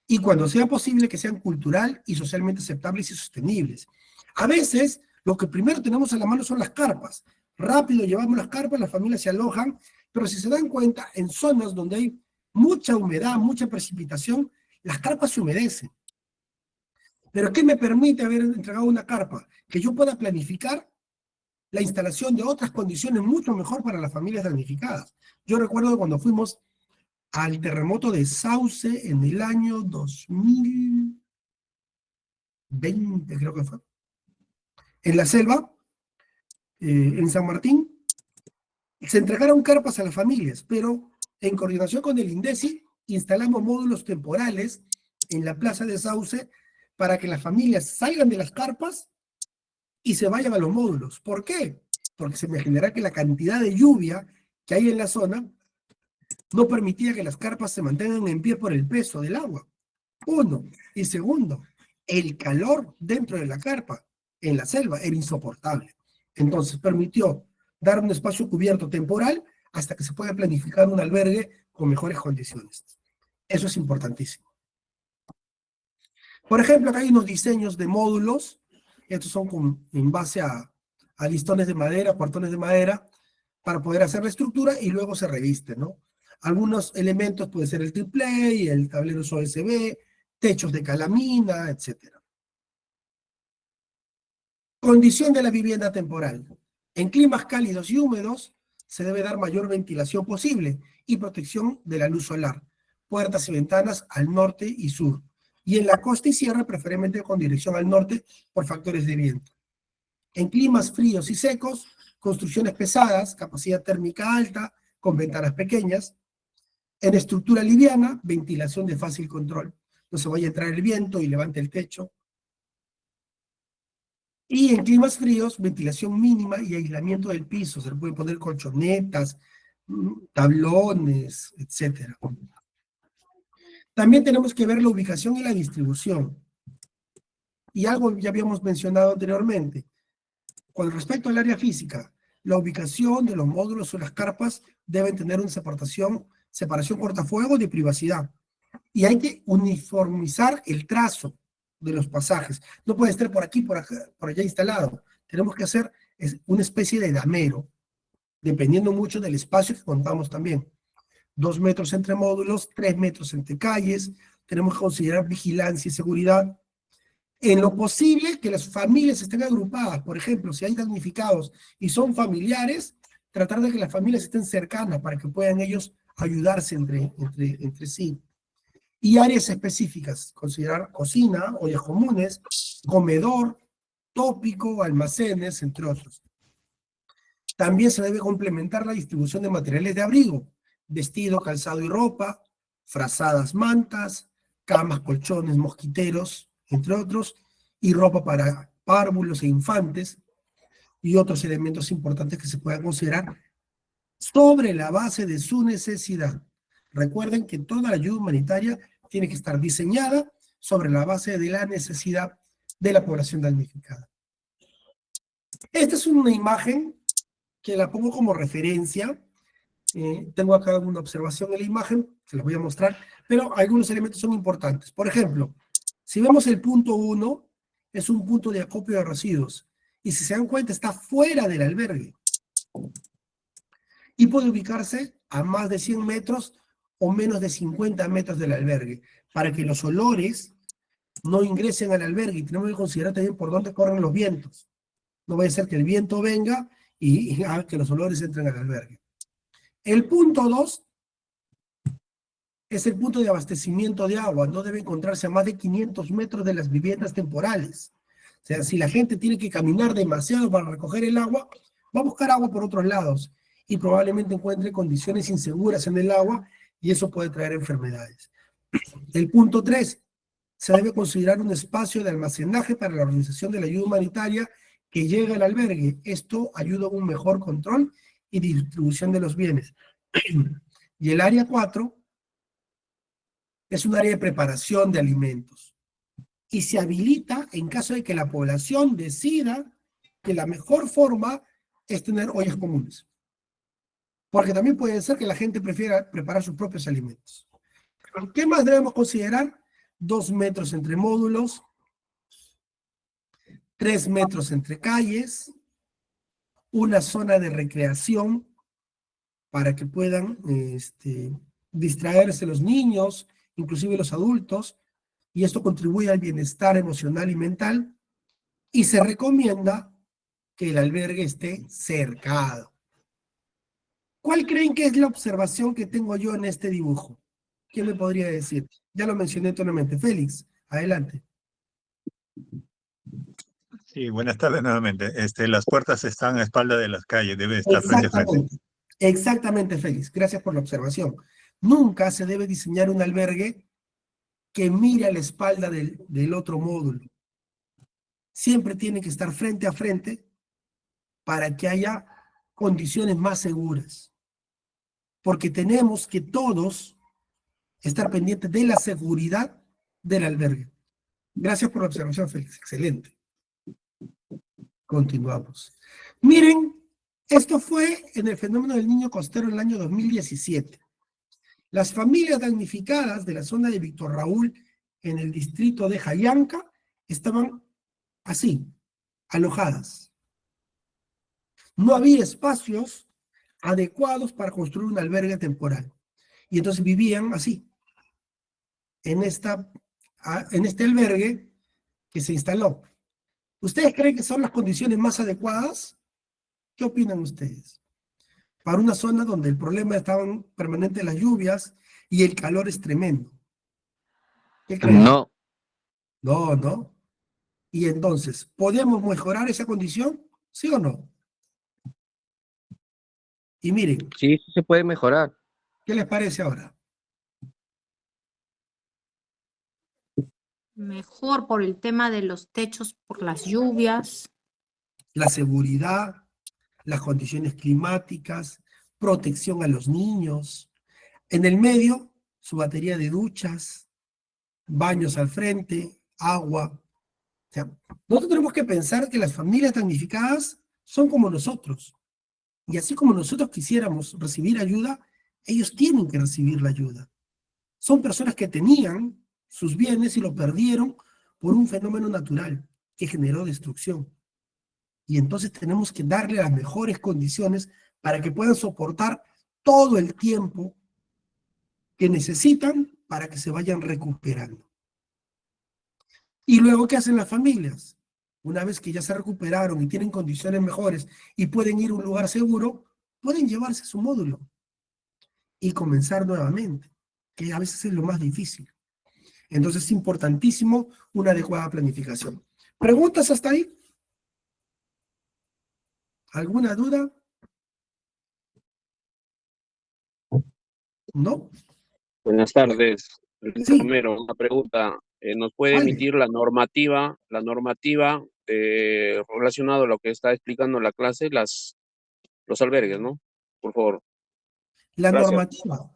y cuando sea posible que sean cultural y socialmente aceptables y sostenibles. A veces, lo que primero tenemos a la mano son las carpas. Rápido llevamos las carpas, las familias se alojan, pero si se dan cuenta, en zonas donde hay mucha humedad, mucha precipitación, Las carpas se humedecen. ¿Pero qué me permite haber entregado una carpa? Que yo pueda planificar la instalación de otras condiciones mucho mejor para las familias damnificadas. Yo recuerdo cuando fuimos al terremoto de Sauce en el año 2020, creo que fue, en la selva, en San Martín, se entregaron carpas a las familias, pero en coordinación con el INDECI instalamos módulos temporales en la plaza de Sauce para que las familias salgan de las carpas y se vayan a los módulos. ¿Por qué? Porque se imaginará que la cantidad de lluvia que hay en la zona no permitía que las carpas se mantengan en pie por el peso del agua. Uno. Y segundo, el calor dentro de la carpa, en la selva, era insoportable. Entonces permitió dar un espacio cubierto temporal hasta que se pueda planificar un albergue con mejores condiciones. Eso es importantísimo. Por ejemplo, acá hay unos diseños de módulos. Estos son en base a listones de madera, cuartones de madera, para poder hacer la estructura y luego se reviste, ¿no? Algunos elementos pueden ser el triplay, el tablero OSB, techos de calamina, etc. Condición de la vivienda temporal. En climas cálidos y húmedos se debe dar mayor ventilación posible y protección de la luz solar. Puertas y ventanas al norte y sur. Y en la costa y sierra, preferiblemente con dirección al norte por factores de viento. En climas fríos y secos, construcciones pesadas, capacidad térmica alta, con ventanas pequeñas. En estructura liviana, ventilación de fácil control. No se vaya a entrar el viento y levante el techo. Y en climas fríos, ventilación mínima y aislamiento del piso. Se le pueden poner colchonetas, tablones, etc. También tenemos que ver la ubicación y la distribución. Y algo ya habíamos mencionado anteriormente. Con respecto al área física, la ubicación de los módulos o las carpas deben tener una separación cortafuegos de privacidad. Y hay que uniformizar el trazo de los pasajes. No puede estar por aquí, por acá, por allá instalado. Tenemos que hacer una especie de damero, dependiendo mucho del espacio que contamos también. 2 metros entre módulos, 3 metros entre calles. Tenemos que considerar vigilancia y seguridad. En lo posible, que las familias estén agrupadas. Por ejemplo, si hay damnificados y son familiares, tratar de que las familias estén cercanas para que puedan ellos ayudarse entre sí. Y áreas específicas, considerar cocina, ollas comunes, comedor, tópico, almacenes, entre otros. También se debe complementar la distribución de materiales de abrigo, vestido, calzado y ropa, frazadas, mantas, camas, colchones, mosquiteros, entre otros, y ropa para párvulos e infantes, y otros elementos importantes que se puedan considerar sobre la base de su necesidad. Recuerden que toda la ayuda humanitaria tiene que estar diseñada sobre la base de la necesidad de la población damnificada. Esta es una imagen que la pongo como referencia. Tengo acá una observación en la imagen, se las voy a mostrar, pero algunos elementos son importantes. Por ejemplo, si vemos el punto 1, es un punto de acopio de residuos, y si se dan cuenta está fuera del albergue, y puede ubicarse a más de 100 metros o menos de 50 metros del albergue, para que los olores no ingresen al albergue, y tenemos que considerar también por dónde corren los vientos. No vaya a ser que el viento venga y haga que los olores entren al albergue. El punto 2 es el punto de abastecimiento de agua. No debe encontrarse a más de 500 metros de las viviendas temporales. O sea, si la gente tiene que caminar demasiado para recoger el agua, va a buscar agua por otros lados y probablemente encuentre condiciones inseguras en el agua y eso puede traer enfermedades. El punto 3, se debe considerar un espacio de almacenaje para la organización de la ayuda humanitaria que llega al albergue. Esto ayuda a un mejor control y distribución de los bienes. Y el área 4 es un área de preparación de alimentos. Y se habilita en caso de que la población decida que la mejor forma es tener ollas comunes. Porque también puede ser que la gente prefiera preparar sus propios alimentos. ¿Qué más debemos considerar? 2 metros entre módulos, 3 metros entre calles, una zona de recreación para que puedan distraerse los niños inclusive los adultos, y esto contribuye al bienestar emocional y mental, y se recomienda que el albergue esté cercado. ¿Cuál creen que es la observación que tengo yo en este dibujo? ¿Quién me podría decir? Ya lo mencioné anteriormente. Félix, adelante. Sí, buenas tardes nuevamente. Las puertas están a espalda de las calles, debe estar frente a frente. Exactamente, exactamente, Félix. Gracias por la observación. Nunca se debe diseñar un albergue que mire a la espalda del otro módulo. Siempre tiene que estar frente a frente para que haya condiciones más seguras. Porque tenemos que todos estar pendientes de la seguridad del albergue. Gracias por la observación, Félix. Excelente. Continuamos. Miren, esto fue en el fenómeno del niño costero en el año 2017. Las familias damnificadas de la zona de Víctor Raúl en el distrito de Jayanca estaban así, alojadas. No había espacios adecuados para construir un albergue temporal. Y entonces vivían así, en este albergue que se instaló. ¿Ustedes creen que son las condiciones más adecuadas? ¿Qué opinan ustedes? Para una zona donde el problema estaban permanentes las lluvias y el calor es tremendo. ¿Qué creen? No, No, no. Y entonces, ¿podemos mejorar esa condición? ¿Sí o no? Y miren, sí, sí se puede mejorar. ¿qué les parece ahora? Mejor por el tema de los techos, por las lluvias. La seguridad, las condiciones climáticas, protección a los niños. En el medio, su batería de duchas, baños al frente, agua. O sea, nosotros tenemos que pensar que las familias damnificadas son como nosotros. Y así como nosotros quisiéramos recibir ayuda, ellos tienen que recibir la ayuda. Son personas que tenían sus bienes y lo perdieron por un fenómeno natural que generó destrucción. Y entonces tenemos que darle las mejores condiciones para que puedan soportar todo el tiempo que necesitan para que se vayan recuperando. Y luego, ¿qué hacen las familias? Una vez que ya se recuperaron y tienen condiciones mejores y pueden ir a un lugar seguro, pueden llevarse su módulo y comenzar nuevamente, que a veces es lo más difícil. Entonces es importantísimo una adecuada planificación. ¿Preguntas hasta ahí? ¿Alguna duda? ¿No? Buenas tardes, Sí. Romero. Una pregunta. ¿Nos puede Vale. emitir la normativa relacionado a lo que está explicando la clase, los albergues, ¿no? Por favor. La Gracias. normativa.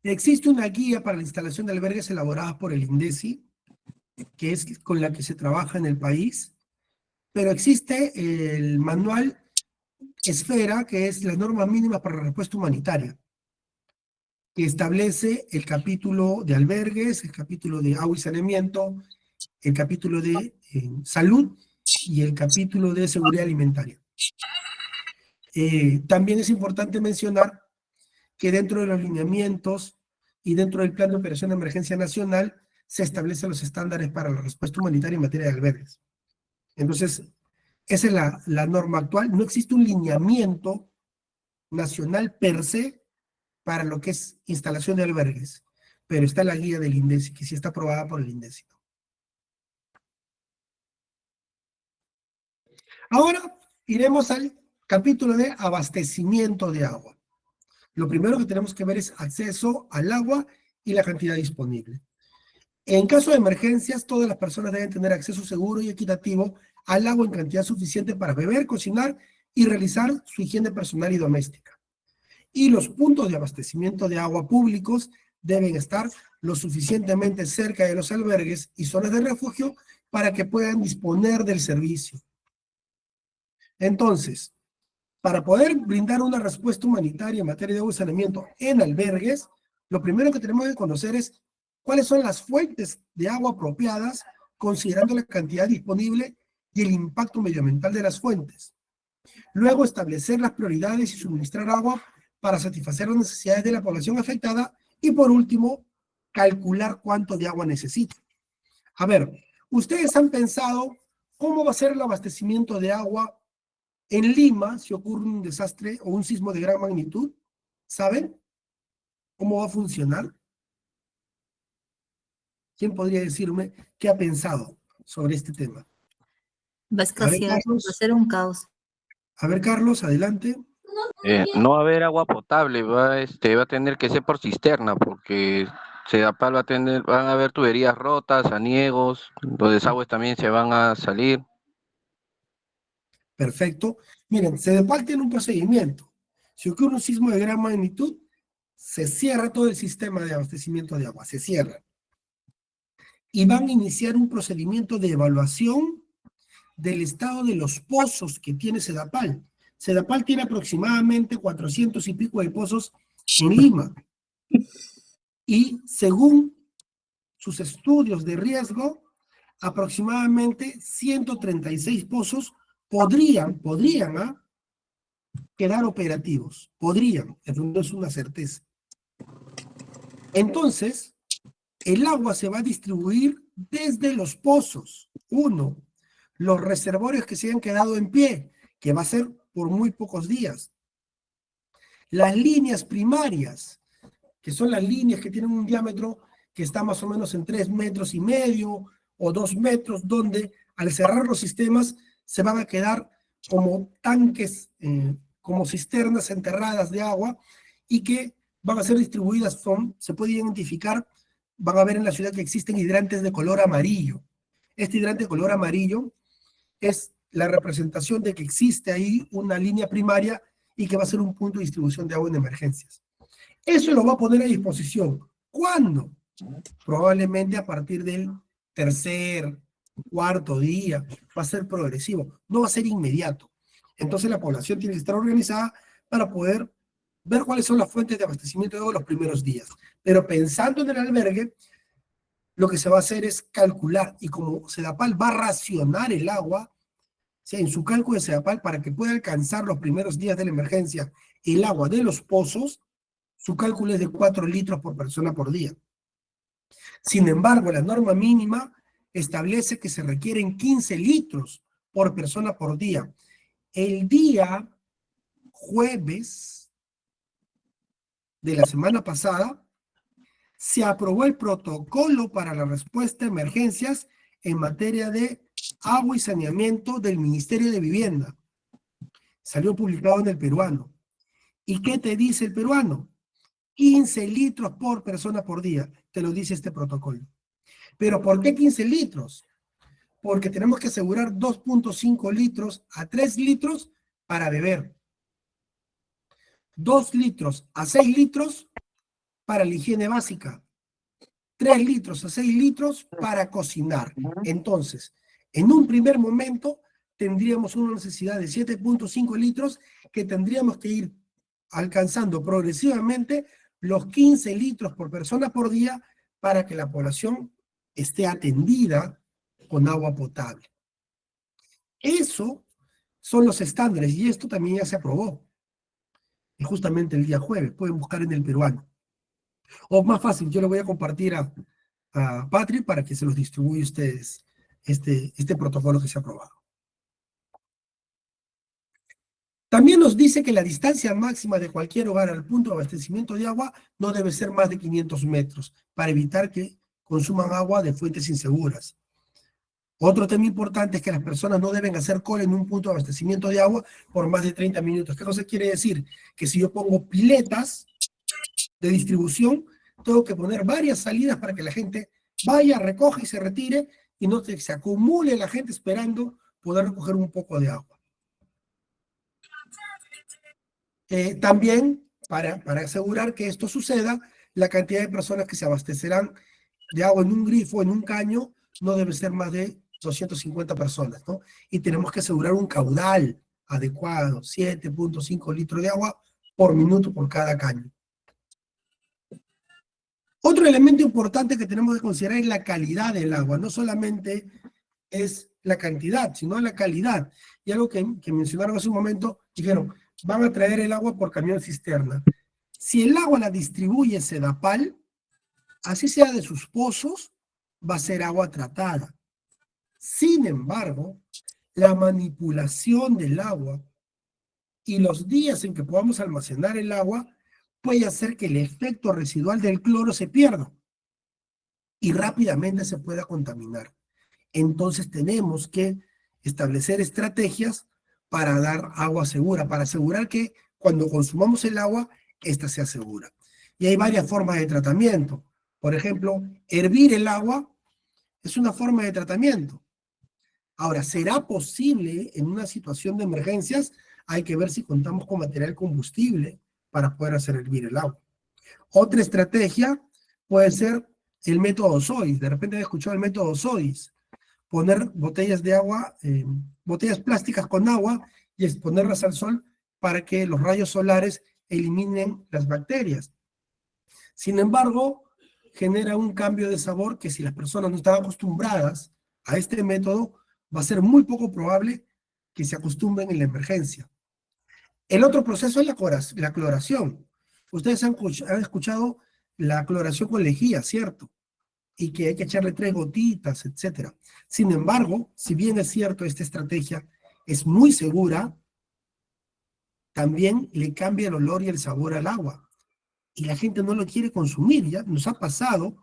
Existe una guía para la instalación de albergues elaborada por el INDECI, que es con la que se trabaja en el país, pero existe el manual Esfera, que es la norma mínima para la respuesta humanitaria, que establece el capítulo de albergues, el capítulo de agua y saneamiento, el capítulo de salud y el capítulo de seguridad alimentaria. También es importante mencionar que dentro de los lineamientos y dentro del Plan de Operación de Emergencia Nacional se establecen los estándares para la respuesta humanitaria en materia de albergues. Entonces, esa es la norma actual. No existe un lineamiento nacional per se para lo que es instalación de albergues, pero está la guía del INDECI, que sí está aprobada por el INDECI. Ahora iremos al capítulo de abastecimiento de agua. Lo primero que tenemos que ver es acceso al agua y la cantidad disponible. En caso de emergencias, todas las personas deben tener acceso seguro y equitativo al agua en cantidad suficiente para beber, cocinar y realizar su higiene personal y doméstica. Y los puntos de abastecimiento de agua públicos deben estar lo suficientemente cerca de los albergues y zonas de refugio para que puedan disponer del servicio. Entonces, para poder brindar una respuesta humanitaria en materia de agua y saneamiento en albergues, lo primero que tenemos que conocer es cuáles son las fuentes de agua apropiadas, considerando la cantidad disponible y el impacto medioambiental de las fuentes. Luego, establecer las prioridades y suministrar agua para satisfacer las necesidades de la población afectada Y por último, calcular cuánto de agua necesita. A ver, ¿ustedes han pensado cómo va a ser el abastecimiento de agua en Lima si ocurre un desastre o un sismo de gran magnitud? ¿Saben cómo va a funcionar? ¿Quién podría decirme qué ha pensado sobre este tema? Va a A ver, escasear, va a Carlos. ser un caos. A ver, Carlos, adelante. No va a haber agua potable, va a tener que ser por cisterna, porque Sedapal van a haber tuberías rotas, aniegos, los desagües también se van a salir. Perfecto. Miren, Sedapal tiene un procedimiento. Si ocurre un sismo de gran magnitud, se cierra todo el sistema de abastecimiento de agua, se cierra. Y van a iniciar un procedimiento de evaluación del estado de los pozos que tiene Sedapal. Sedapal tiene aproximadamente 400 y pico de pozos en Lima. Y según sus estudios de riesgo, aproximadamente 136 pozos podrían quedar operativos. Podrían, eso no es una certeza. Entonces, el agua se va a distribuir desde los pozos. Uno, los reservorios que se hayan quedado en pie, que va a ser por muy pocos días. Las líneas primarias, que son las líneas que tienen un diámetro que está más o menos en 3,5 metros o 2 metros, donde al cerrar los sistemas se van a quedar como tanques, como cisternas enterradas de agua y que van a ser distribuidas, se puede identificar, van a ver en la ciudad que existen hidrantes de color amarillo. Este hidrante de color amarillo es la representación de que existe ahí una línea primaria y que va a ser un punto de distribución de agua en emergencias. Eso lo va a poner a disposición. ¿Cuándo? Probablemente a partir del tercer, cuarto día. Va a ser progresivo, no va a ser inmediato. Entonces la población tiene que estar organizada para poder ver cuáles son las fuentes de abastecimiento de agua los primeros días. Pero pensando en el albergue, lo que se va a hacer es calcular, y como Sedapal va a racionar el agua, o sea, en su cálculo de Sedapal, para que pueda alcanzar los primeros días de la emergencia el agua de los pozos, su cálculo es de 4 litros por persona por día. Sin embargo, la norma mínima establece que se requieren 15 litros por persona por día. El día jueves de la semana pasada se aprobó el protocolo para la respuesta a emergencias en materia de agua y saneamiento del Ministerio de Vivienda. Salió publicado en El Peruano. ¿Y qué te dice El Peruano? 15 litros por persona por día, te lo dice este protocolo. ¿Pero por qué 15 litros? Porque tenemos que asegurar 2,5 litros a 3 litros para beber. 2 litros a 6 litros para la higiene básica. 3 litros a 6 litros para cocinar. Entonces, en un primer momento tendríamos una necesidad de 7,5 litros que tendríamos que ir alcanzando progresivamente los 15 litros por persona por día para que la población esté atendida con agua potable. Eso son los estándares y esto también ya se aprobó. Y justamente el día jueves, pueden buscar en El Peruano. O más fácil, yo le voy a compartir a Patri para que se los distribuya a ustedes este protocolo que se ha aprobado. También nos dice que la distancia máxima de cualquier hogar al punto de abastecimiento de agua no debe ser más de 500 metros para evitar que consuman agua de fuentes inseguras. Otro tema importante es que las personas no deben hacer cola en un punto de abastecimiento de agua por más de 30 minutos. ¿Qué cosa quiere decir? Que si yo pongo piletas de distribución, tengo que poner varias salidas para que la gente vaya, recoja y se retire y no se acumule la gente esperando poder recoger un poco de agua. También, para asegurar que esto suceda, la cantidad de personas que se abastecerán de agua en un grifo, en un caño, no debe ser más de 250 personas, ¿no? Y tenemos que asegurar un caudal adecuado, 7,5 litros de agua por minuto por cada caño. Otro elemento importante que tenemos que considerar es la calidad del agua. No solamente es la cantidad, sino la calidad. Y algo que mencionaron hace un momento, dijeron, van a traer el agua por camión cisterna. Si el agua la distribuye Sedapal, así sea de sus pozos, va a ser agua tratada. Sin embargo, la manipulación del agua y los días en que podamos almacenar el agua puede hacer que el efecto residual del cloro se pierda y rápidamente se pueda contaminar. Entonces tenemos que establecer estrategias para dar agua segura, para asegurar que cuando consumamos el agua, ésta sea segura. Y hay varias formas de tratamiento. Por ejemplo, hervir el agua es una forma de tratamiento. Ahora, ¿será posible en una situación de emergencias? Hay que ver si contamos con material combustible para poder hacer hervir el agua. Otra estrategia puede ser el método SOIS. De repente he escuchado el método SOIS. Poner botellas de agua, botellas plásticas con agua y exponerlas al sol para que los rayos solares eliminen las bacterias. Sin embargo, genera un cambio de sabor que si las personas no están acostumbradas a este método, va a ser muy poco probable que se acostumbren en la emergencia. El otro proceso es la cloración. Ustedes han escuchado la cloración con lejía, ¿cierto? Y que hay que echarle 3 gotitas, etc. Sin embargo, si bien es cierto, esta estrategia es muy segura, también le cambia el olor y el sabor al agua. Y la gente no lo quiere consumir. Ya nos ha pasado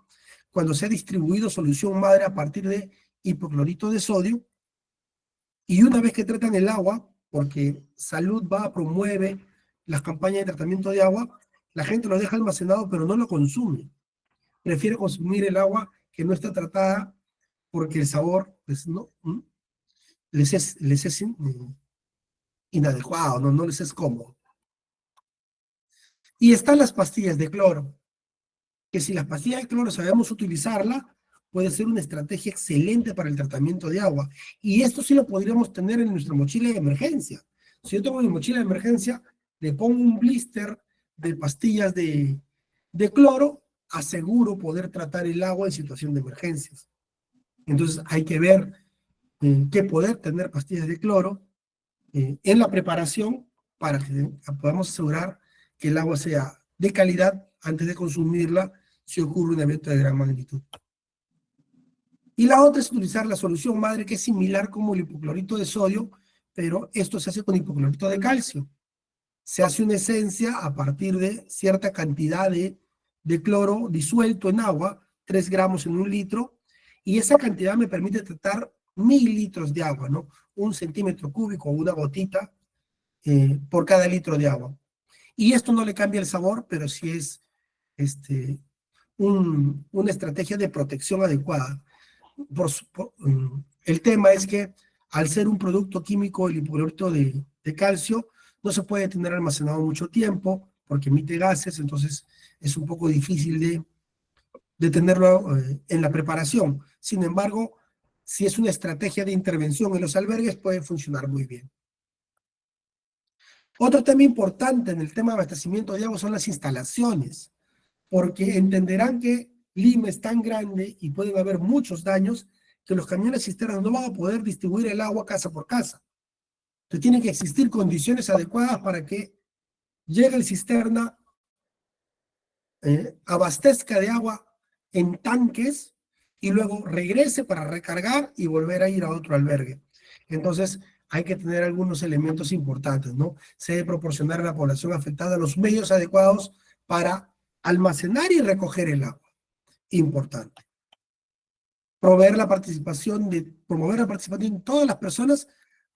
cuando se ha distribuido solución madre a partir de hipoclorito de sodio, y una vez que tratan el agua, porque Salud promueve las campañas de tratamiento de agua, la gente lo deja almacenado pero no lo consume. Prefiere consumir el agua que no está tratada porque el sabor les es inadecuado, no les es cómodo. Y están las pastillas de cloro, que si las pastillas de cloro sabemos utilizarla, puede ser una estrategia excelente para el tratamiento de agua. Y esto sí lo podríamos tener en nuestra mochila de emergencia. Si yo tengo mi mochila de emergencia, le pongo un blister de pastillas de cloro, aseguro poder tratar el agua en situación de emergencias. Entonces hay que ver que poder tener pastillas de cloro en la preparación para que podamos asegurar que el agua sea de calidad antes de consumirla si ocurre un evento de gran magnitud. Y la otra es utilizar la solución madre, que es similar como el hipoclorito de sodio, pero esto se hace con hipoclorito de calcio. Se hace una esencia a partir de cierta cantidad de cloro disuelto en agua, 3 gramos en 1 litro, y esa cantidad me permite tratar 1000 litros de agua, ¿no? 1 centímetro cúbico o una gotita por cada litro de agua. Y esto no le cambia el sabor, pero sí es una estrategia de protección adecuada. El tema es que al ser un producto químico, el hipoclorito de calcio no se puede tener almacenado mucho tiempo porque emite gases, entonces es un poco difícil de tenerlo en la preparación. Sin embargo, si es una estrategia de intervención en los albergues, puede funcionar muy bien. Otro tema importante en el tema de abastecimiento de agua son las instalaciones, porque entenderán que Lima es tan grande y pueden haber muchos daños que los camiones cisternas no van a poder distribuir el agua casa por casa. Entonces tienen que existir condiciones adecuadas para que llegue el cisterna, abastezca de agua en tanques y luego regrese para recargar y volver a ir a otro albergue. Entonces hay que tener algunos elementos importantes, ¿no? Se debe proporcionar a la población afectada los medios adecuados para almacenar y recoger el agua. Importante. Promover la participación de todas las personas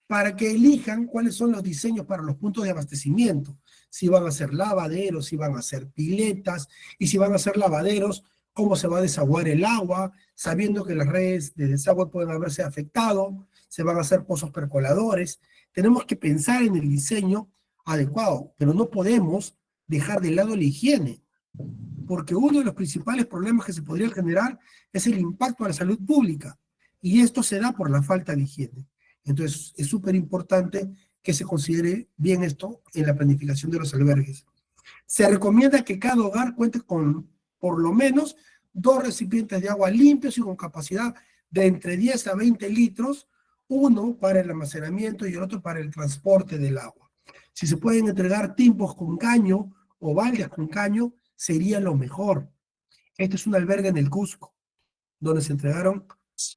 para que elijan cuáles son los diseños para los puntos de abastecimiento. Si van a ser lavaderos, si van a ser piletas, y si van a ser lavaderos, cómo se va a desaguar el agua, sabiendo que las redes de desagüe pueden haberse afectado, se van a hacer pozos percoladores. Tenemos que pensar en el diseño adecuado, pero no podemos dejar de lado la higiene, porque uno de los principales problemas que se podría generar es el impacto a la salud pública, y esto se da por la falta de higiene. Entonces es súper importante que se considere bien esto en la planificación de los albergues. Se recomienda que cada hogar cuente con por lo menos 2 recipientes de agua limpios y con capacidad de entre 10 a 20 litros, uno para el almacenamiento y el otro para el transporte del agua. Si se pueden entregar timbos con caño o baldes con caño sería lo mejor. Este es un albergue en el Cusco, donde se entregaron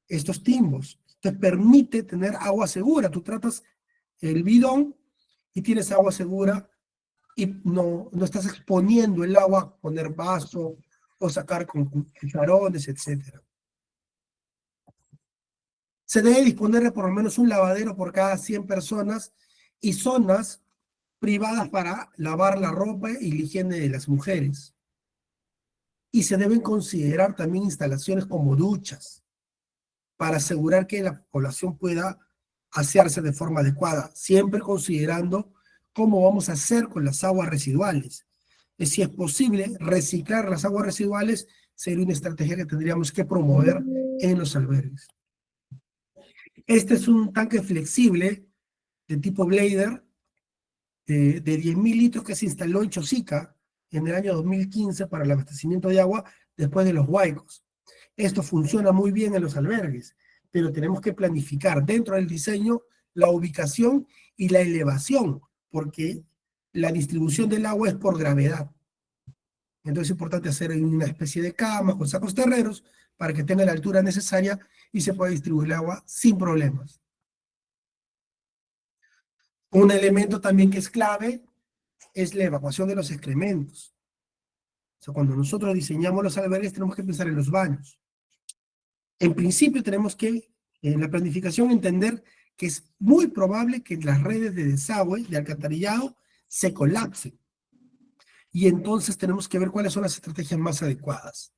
estos timbos. Te permite tener agua segura. Tú tratas el bidón y tienes agua segura y no estás exponiendo el agua a poner vaso o sacar con cucharones, etc. Se debe disponer de por lo menos un lavadero por cada 100 personas y zonas privadas para lavar la ropa y la higiene de las mujeres. Y se deben considerar también instalaciones como duchas para asegurar que la población pueda asearse de forma adecuada, siempre considerando cómo vamos a hacer con las aguas residuales. Y si es posible, reciclar las aguas residuales sería una estrategia que tendríamos que promover en los albergues. Este es un tanque flexible de tipo Blader de 10.000 litros que se instaló en Chosica en el año 2015 para el abastecimiento de agua después de los huaicos. Esto funciona muy bien en los albergues, pero tenemos que planificar dentro del diseño la ubicación y la elevación, porque la distribución del agua es por gravedad. Entonces es importante hacer una especie de cama con sacos terreros para que tenga la altura necesaria y se pueda distribuir el agua sin problemas. Un elemento también que es clave es la evacuación de los excrementos. O sea, cuando nosotros diseñamos los albergues tenemos que pensar en los baños. En principio tenemos que, en la planificación, entender que es muy probable que las redes de desagüe, de alcantarillado, se colapsen. Y entonces tenemos que ver cuáles son las estrategias más adecuadas.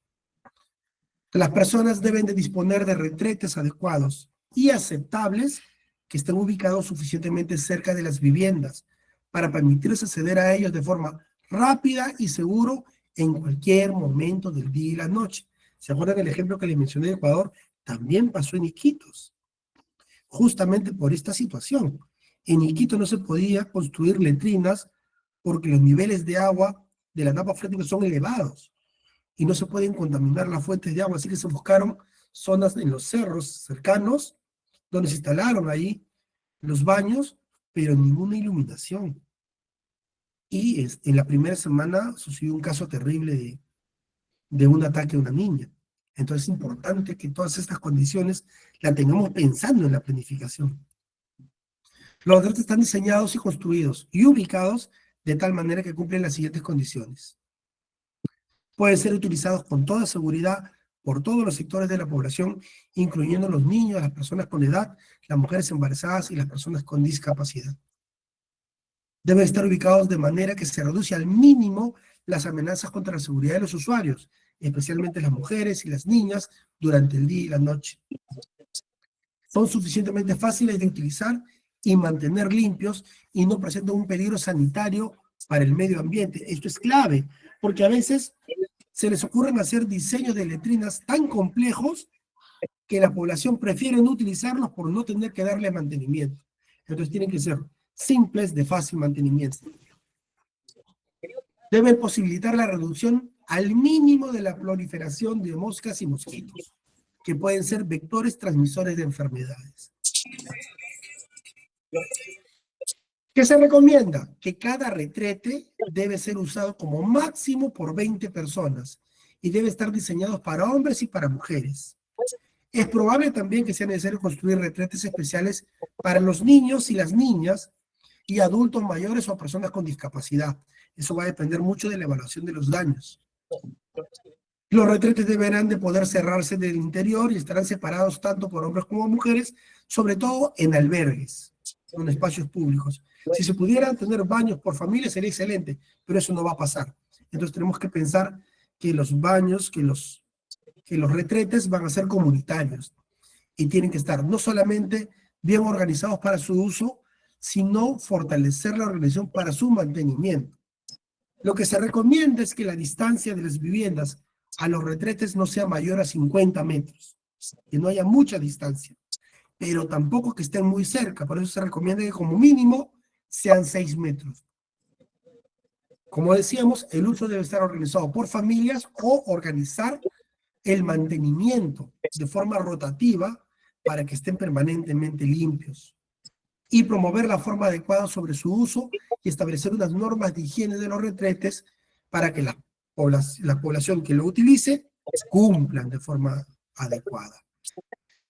Las personas deben de disponer de retretes adecuados y aceptables que estén ubicados suficientemente cerca de las viviendas para permitirles acceder a ellos de forma rápida y seguro en cualquier momento del día y la noche. ¿Se acuerdan del ejemplo que les mencioné de Ecuador? También pasó en Iquitos, justamente por esta situación. En Iquitos no se podía construir letrinas porque los niveles de agua de la tapa freática son elevados y no se pueden contaminar las fuentes de agua, así que se buscaron zonas en los cerros cercanos donde se instalaron ahí los baños, pero ninguna iluminación. Y en la primera semana sucedió un caso terrible de un ataque a una niña. Entonces es importante que todas estas condiciones las tengamos pensando en la planificación. Los retretes están diseñados y construidos y ubicados de tal manera que cumplen las siguientes condiciones. Pueden ser utilizados con toda seguridad por todos los sectores de la población, incluyendo los niños, las personas con edad, las mujeres embarazadas y las personas con discapacidad. Deben estar ubicados de manera que se reduce al mínimo las amenazas contra la seguridad de los usuarios, especialmente las mujeres y las niñas, durante el día y la noche. Son suficientemente fáciles de utilizar y mantener limpios y no presentan un peligro sanitario para el medio ambiente. Esto es clave, porque a veces se les ocurren hacer diseños de letrinas tan complejos que la población prefiere no utilizarlos por no tener que darle mantenimiento. Entonces tienen que ser simples, de fácil mantenimiento. Deben posibilitar la reducción al mínimo de la proliferación de moscas y mosquitos, que pueden ser vectores transmisores de enfermedades. ¿Qué se recomienda? Que cada retrete debe ser usado como máximo por 20 personas y debe estar diseñado para hombres y para mujeres. Es probable también que sea necesario construir retretes especiales para los niños y las niñas y adultos mayores o personas con discapacidad. Eso va a depender mucho de la evaluación de los daños. Los retretes deberán de poder cerrarse del interior y estarán separados tanto por hombres como mujeres, sobre todo en albergues, en espacios públicos. Si se pudieran tener baños por familia sería excelente, pero eso no va a pasar. Entonces tenemos que pensar que los baños, que los retretes van a ser comunitarios y tienen que estar no solamente bien organizados para su uso, sino fortalecer la organización para su mantenimiento. Lo que se recomienda es que la distancia de las viviendas a los retretes no sea mayor a 50 metros, que no haya mucha distancia, pero tampoco que estén muy cerca. Por eso se recomienda que como mínimo sean 6 metros. Como decíamos, el uso debe estar organizado por familias o organizar el mantenimiento de forma rotativa para que estén permanentemente limpios. Y promover la forma adecuada sobre su uso y establecer unas normas de higiene de los retretes para que la población que lo utilice cumplan de forma adecuada.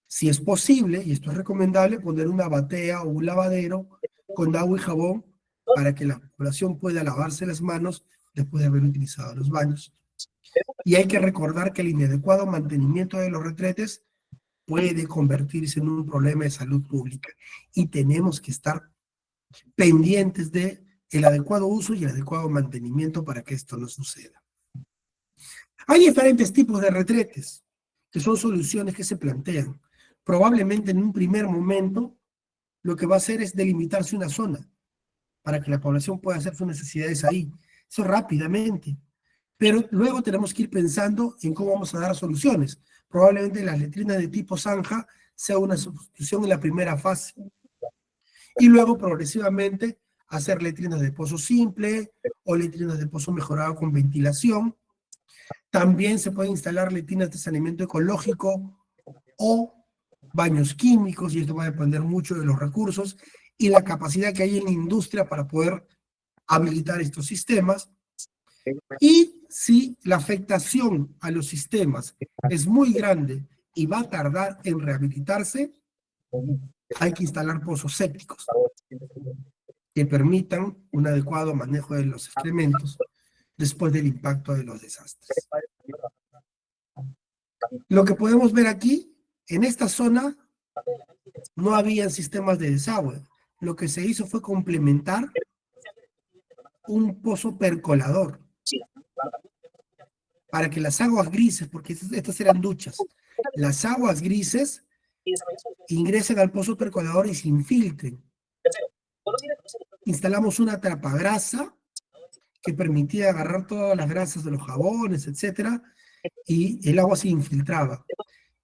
Si es posible, y esto es recomendable, poner una batea o un lavadero con agua y jabón para que la población pueda lavarse las manos después de haber utilizado los baños. Y hay que recordar que el inadecuado mantenimiento de los retretes puede convertirse en un problema de salud pública y tenemos que estar pendientes de el adecuado uso y el adecuado mantenimiento para que esto no suceda. Hay diferentes tipos de retretes, que son soluciones que se plantean. Probablemente en un primer momento lo que va a hacer es delimitarse una zona para que la población pueda hacer sus necesidades ahí. Eso rápidamente. Pero luego tenemos que ir pensando en cómo vamos a dar soluciones. Probablemente las letrinas de tipo zanja sea una sustitución en la primera fase. Y luego progresivamente hacer letrinas de pozo simple o letrinas de pozo mejorado con ventilación. También se pueden instalar letrinas de saneamiento ecológico o baños químicos, y esto va a depender mucho de los recursos y la capacidad que hay en la industria para poder habilitar estos sistemas. Y si la afectación a los sistemas es muy grande y va a tardar en rehabilitarse, hay que instalar pozos sépticos que permitan un adecuado manejo de los excrementos después del impacto de los desastres. Lo que podemos ver aquí, en esta zona no había sistemas de desagüe. Lo que se hizo fue complementar un pozo percolador para que las aguas grises, porque estas eran duchas, las aguas grises ingresen al pozo percolador y se infiltren. Instalamos una atrapagrasa que permitía agarrar todas las grasas de los jabones, etcétera, y el agua se infiltraba.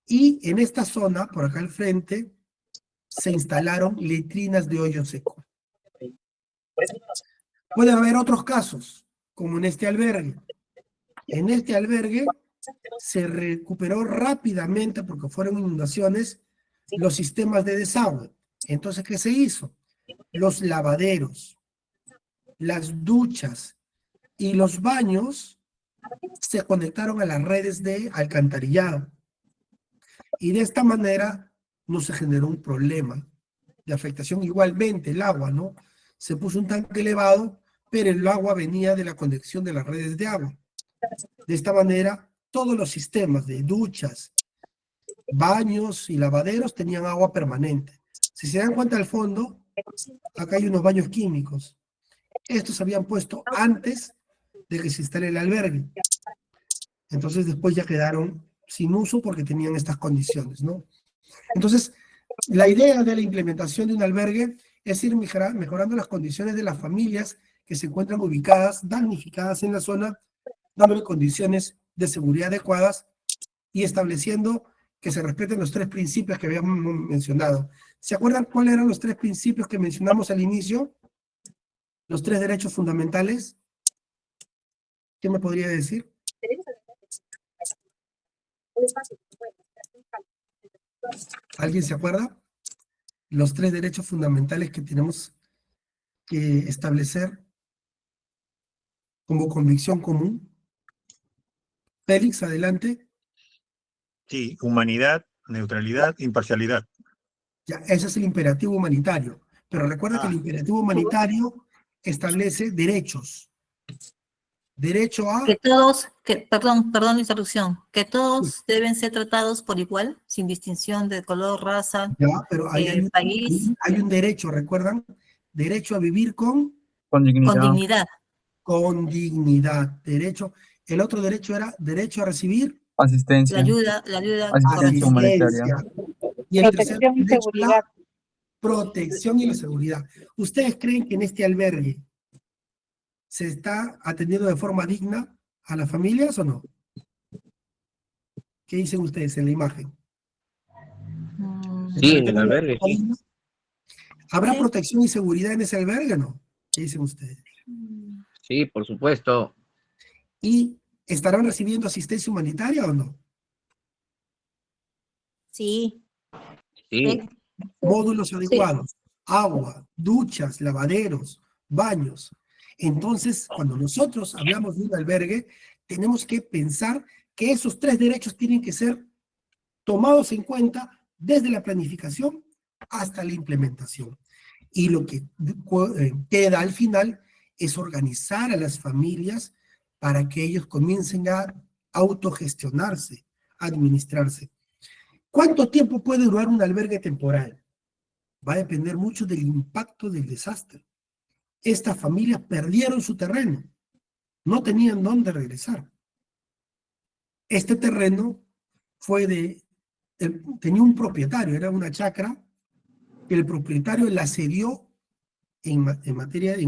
Y en esta zona, por acá al frente, se instalaron letrinas de hoyo seco. Puede haber otros casos, como en este albergue. En este albergue se recuperó rápidamente, porque fueron inundaciones, los sistemas de desagüe. Entonces, ¿qué se hizo? Los lavaderos, las duchas y los baños se conectaron a las redes de alcantarillado. Y de esta manera no se generó un problema de afectación. Igualmente el agua, ¿no? Se puso un tanque elevado, pero el agua venía de la conexión de las redes de agua. De esta manera, todos los sistemas de duchas, baños y lavaderos tenían agua permanente. Si se dan cuenta al fondo, acá hay unos baños químicos. Estos se habían puesto antes de que se instale el albergue. Entonces después ya quedaron sin uso porque tenían estas condiciones, ¿no? Entonces, la idea de la implementación de un albergue es ir mejorando las condiciones de las familias que se encuentran ubicadas, damnificadas en la zona, dándole condiciones de seguridad adecuadas y estableciendo que se respeten los 3 principios que habíamos mencionado. ¿Se acuerdan cuáles eran los 3 principios que mencionamos al inicio? Los 3 derechos fundamentales. ¿Qué me podría decir? ¿Alguien se acuerda? Los 3 derechos fundamentales que tenemos que establecer como convicción común. Félix, adelante. Sí, humanidad, neutralidad, imparcialidad. Ya, ese es el imperativo humanitario. Pero recuerda que el imperativo humanitario establece derechos. Derecho a... Que todos, perdón la interrupción, que todos deben ser tratados por igual, sin distinción de color, raza, Ya, pero ahí país. hay un derecho, ¿recuerdan? Derecho a vivir con dignidad. Con dignidad. Derecho. El otro derecho era derecho a recibir asistencia. La ayuda Asistencia humanitaria. Y el tercer Protección y derecho, seguridad. la protección y la seguridad. ¿Ustedes creen que en este albergue se está atendiendo de forma digna a las familias o no? ¿Qué dicen ustedes en la imagen? Sí, en el albergue, sí. ¿Habrá protección y seguridad en ese albergue o no? ¿Qué dicen ustedes? Sí, por supuesto. ¿Y estarán recibiendo asistencia humanitaria o no? Sí. Sí. Módulos adecuados, agua, duchas, lavaderos, baños. Entonces, cuando nosotros hablamos de un albergue, tenemos que pensar que esos 3 derechos tienen que ser tomados en cuenta desde la planificación hasta la implementación. Y lo que queda al final es organizar a las familias para que ellos comiencen a autogestionarse, a administrarse. ¿Cuánto tiempo puede durar un albergue temporal? Va a depender mucho del impacto del desastre. Estas familias perdieron su terreno, no tenían dónde regresar. Este terreno tenía un propietario, era una chacra, que el propietario la cedió en